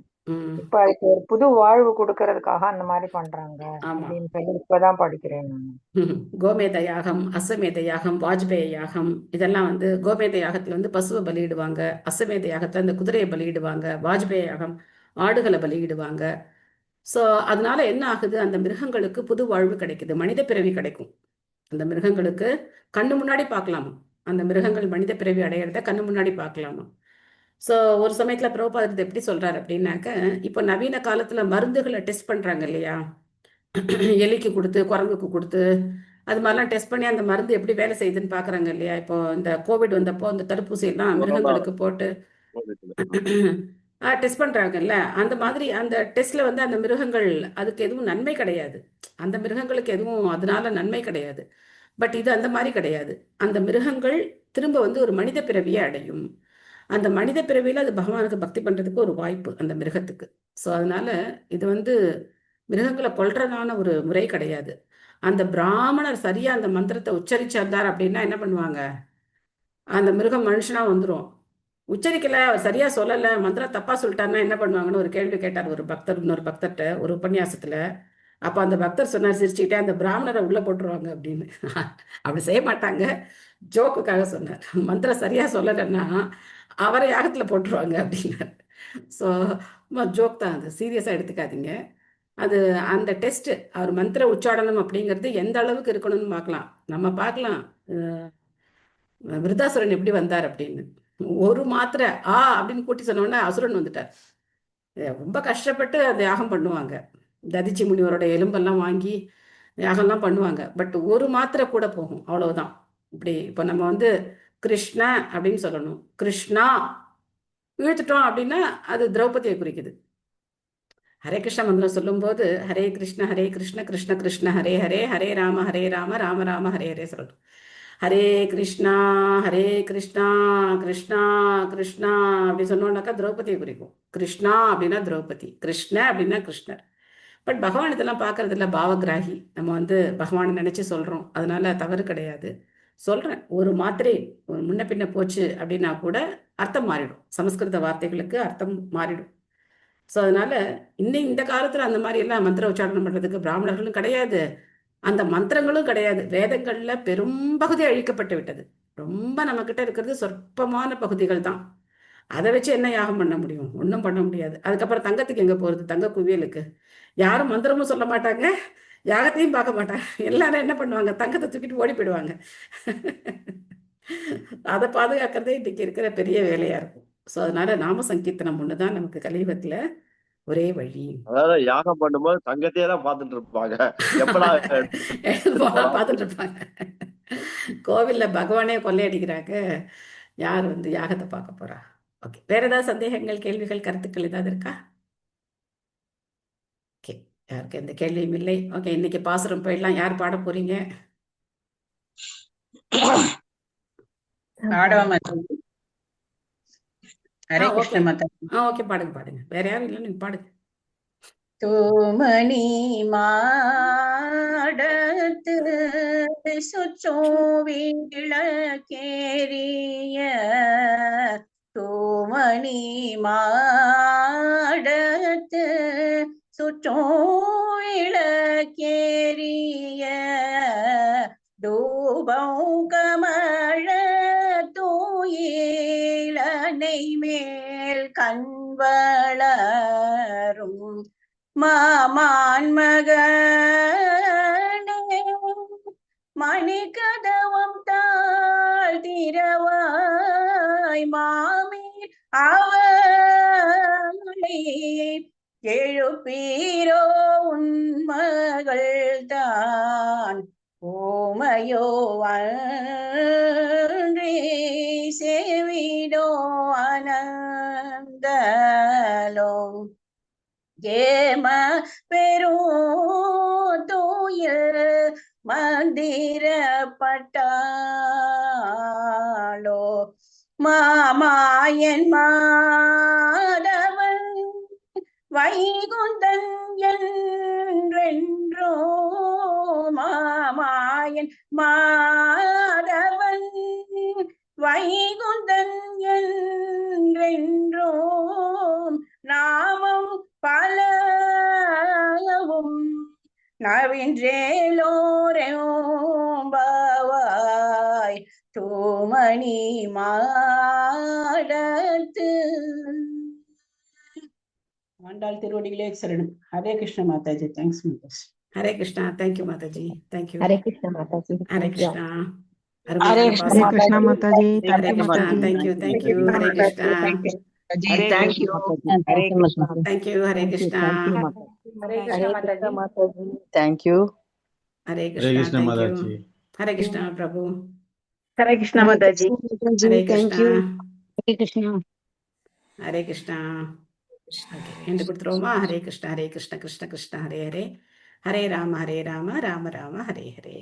இப்ப அதுக்கு ஒரு புது வாழ்வு கொடுக்கறதுக்காக அந்த மாதிரி பண்றாங்க அப்படின்னு சொல்லி இப்பதான் படிக்கிறேன் நான். கோமேத யாகம், அஸ்வமேத யாகம், வாஜ்பேய யாகம், இதெல்லாம் வந்து கோமேத யாகத்துல வந்து பசுவை பலியிடுவாங்க. அஸ்வமேத யாகத்துல அந்த குதிரையை பலியிடுவாங்க. வாஜ்பேய யாகம் ஆடுகளை பலியிடுவாங்க. ஸோ அதனால என்ன ஆகுது, அந்த மிருகங்களுக்கு புது வாழ்வு கிடைக்குது, மனித பிறவி கிடைக்கும். அந்த மிருகங்களுக்கு கண்ணு முன்னாடி பார்க்கலாமா, அந்த மிருகங்கள் மனித பிறவி அடையிறத கண்ணு முன்னாடி பார்க்கலாமா. ஸோ ஒரு சமயத்தில் பிரபுபாதர் எப்படி சொல்றாரு அப்படின்னாக்க, இப்போ நவீன காலத்தில் மருந்துகளை டெஸ்ட் பண்ணுறாங்க இல்லையா, எலிக்கு கொடுத்து குரங்குக்கு கொடுத்து அது மாதிரிலாம் டெஸ்ட் பண்ணி அந்த மருந்து எப்படி வேலை செய்யுதுன்னு பார்க்குறாங்க இல்லையா. இப்போ இந்த கோவிட் வந்தப்போ அந்த தடுப்பூசி எல்லாம் மிருகங்களுக்கு போட்டு டெஸ்ட் பண்ணுறாங்கல்ல, அந்த மாதிரி அந்த டெஸ்ட்ல வந்து அந்த மிருகங்கள் அதுக்கு எதுவும் நன்மை கிடையாது, அந்த மிருகங்களுக்கு எதுவும் அதனால நன்மை கிடையாது. பட் இது அந்த மாதிரி கிடையாது. அந்த மிருகங்கள் திரும்ப வந்து ஒரு மனித பிறவியை அடையும். அந்த மனித பிறவியில் அது பகவானுக்கு பக்தி பண்ணுறதுக்கு ஒரு வாய்ப்பு அந்த மிருகத்துக்கு. ஸோ அதனால இது வந்து மிருகங்களை கொல்றதான ஒரு முறை கிடையாது. அந்த பிராமணர் சரியா அந்த மந்திரத்தை உச்சரிச்சார் அப்படின்னா என்ன பண்ணுவாங்க, அந்த மிருகம் மனுஷனா வந்துடும். உச்சரிக்கல, அவர் சரியா சொல்லல, மந்திரம் தப்பா சொல்லிட்டாருன்னா என்ன பண்ணுவாங்கன்னு ஒரு கேள்வி கேட்டார் ஒரு பக்தர் இன்னொரு பக்தர்கிட்ட ஒரு உபன்யாசத்துல. அப்போ அந்த பக்தர் சொன்னார் சிரிச்சுக்கிட்டே, அந்த பிராமணரை உள்ள போட்டுருவாங்க அப்படின்னு. அப்படி செய்ய மாட்டாங்க, ஜோக்குக்காக சொன்னார். மந்திரம் சரியா சொல்லலைன்னா அவரை யாகத்துல போட்டுருவாங்க அப்படின்னாரு. ஸோ ஜோக் தான், அது சீரியஸா எடுத்துக்காதீங்க. அது அந்த டெஸ்ட், அவர் மந்திர உச்சாடனம் அப்படிங்கிறது எந்த அளவுக்கு இருக்கணும்னு பார்க்கலாம். நம்ம பார்க்கலாம் விருத்தாசுரன் எப்படி வந்தார் அப்படின்னு. ஒரு மாத்திரை அப்படின்னு கூட்டி சொன்னோன்னா அசுரன் வந்துட்டார். ரொம்ப கஷ்டப்பட்டு அந்த யாகம் பண்ணுவாங்க. ததிச்சி முனிவரோட எலும்பெல்லாம் வாங்கி யாகம்லாம் பண்ணுவாங்க. பட் ஒரு மாத்திரை கூட போகும், அவ்வளவுதான். இப்படி இப்போ நம்ம வந்து கிருஷ்ண அப்படின்னு சொல்லணும். கிருஷ்ணா இழுத்துட்டோம் அப்படின்னா அது திரௌபதியை குறிக்குது. ஹரே கிருஷ்ண மந்திரம் சொல்லும்போது ஹரே கிருஷ்ண கிருஷ்ண கிருஷ்ண ஹரே ஹரே, ஹரே ராம ராம ராம ஹரே ஹரே சொல்லணும். ஹரே கிருஷ்ணா கிருஷ்ணா கிருஷ்ணா அப்படி சொன்னோம்னாக்கா திரௌபதியை குறிக்கும். கிருஷ்ணா அப்படின்னா திரௌபதி, கிருஷ்ண அப்படின்னா கிருஷ்ணர். பட் பகவான் இதெல்லாம் பார்க்கறது இல்லை, பாவகிராகி. நம்ம வந்து பகவானை நினைச்சு சொல்றோம், அதனால தவறு கிடையாது. சொல்றேன், ஒரு மாத்திரை ஒரு முன்ன பின்ன போச்சு அப்படின்னா கூட அர்த்தம் மாறிடும். சமஸ்கிருத வார்த்தைகளுக்கு அர்த்தம் மாறிடும். ஸோ அதனால இந்த காலத்துல அந்த மாதிரி எல்லாம் மந்திர உச்சாரணம் பண்றதுக்கு பிராமணர்களும் கிடையாது, அந்த மந்திரங்களும் கிடையாது. வேதங்கள்ல பெரும்பகுதி அழிக்கப்பட்டு விட்டது. ரொம்ப நம்ம கிட்ட இருக்கிறது சொற்பமான பகுதிகள் தான். அதை வச்சு என்ன யாகம் பண்ண முடியும்? ஒன்றும் பண்ண முடியாது. அதுக்கப்புறம் தங்கத்துக்கு எங்க போறது? தங்க குவியலுக்கு யாரும் மந்திரமும் சொல்ல மாட்டாங்க, யாகத்தையும் பார்க்க மாட்டாங்க. எல்லாரும் என்ன பண்ணுவாங்க? தங்கத்தை தூக்கிட்டு ஓடி போயிடுவாங்க. அதை பாதுகாக்கிறதே இன்னைக்கு இருக்கிற பெரிய வேலையா இருக்கும். ஸோ அதனால நாம சங்கீர்த்தனம் ஒண்ணுதான் நமக்கு கலியுகத்துல ஒரே வழி. அதாவது யாகம் பண்ணும்போது தங்கத்தையே தான் பார்த்துட்டு இருப்பாங்க, எப்படா பார்த்துட்டு இருப்பாங்க. கோவில்ல பகவானே கொள்ளையடிக்கிறாங்க, யார் வந்து யாகத்தை பார்க்க போறா? ஓகே, வேற ஏதாவது சந்தேகங்கள், கேள்விகள், கருத்துக்கள் ஏதாவது இருக்கா? ஓகே, யாருக்கு எந்த கேள்வியும் இல்லை. ஓகே, இன்னைக்கு பாசுரம் போயிடலாம். யார் பாட போறீங்க? ஹரே கிருஷ்ண மாதாஜி. ஓகே, பாடுங்க பாடுங்க. வேற யாரும் இல்லை, நீங்க பாடுங்க. தூமணி மாடத்து சுற்றும் விளக்கேறிய, தூமணி மாடத்து சுற்றும் விளக்கேறிய, தூபம் கமழ தூயிலனை மேல் கண்வளரும் மாமான் மகனே, மணிக்கதவம் தாழ்த்திரவாய் மாமீர் அவளை எழுப்பீரோ உன்மகள் தான் ஓமையோ அன்றே சேவிடோ அனந்தலோ ஏம பெரும் தூய மந்திரப்பட்டாளோ மாமாயன் மாதவன் வைகுந்தன் என்றென்றோ, மாமாயன் மாதவன் வைகுந்தன் என்றென்றோ, நாமம் பலவும் நவின்றேலோரெம்பாவாய் தூமணி மாடத்து. ஆண்டாள் திருவடிகளே சரணம். Hare Krishna Mataji. Thanks Mataji. Hare Krishna. Thank you Mataji. Thank you. Hare Krishna Mataji. Hare Krishna. Hare Krishna Mataji. Thank you thank you. Hare Krishna. Thank you. Hare Krishna. Thank you. Hare Krishna. Hare Krishna Mataji. Thank you. Hare Krishna. Thank you. Hare Krishna Prabhu. Hare Krishna Mataji. Hare Krishna. Hare Krishna. Hare Krishna. Okay, என்று கொடுத்துருவோமா? ஹரே கிருஷ்ணா கிருஷ்ண கிருஷ்ண ஹரே ஹரே, ஹரே ராம ராம ராம ஹரே ஹரே.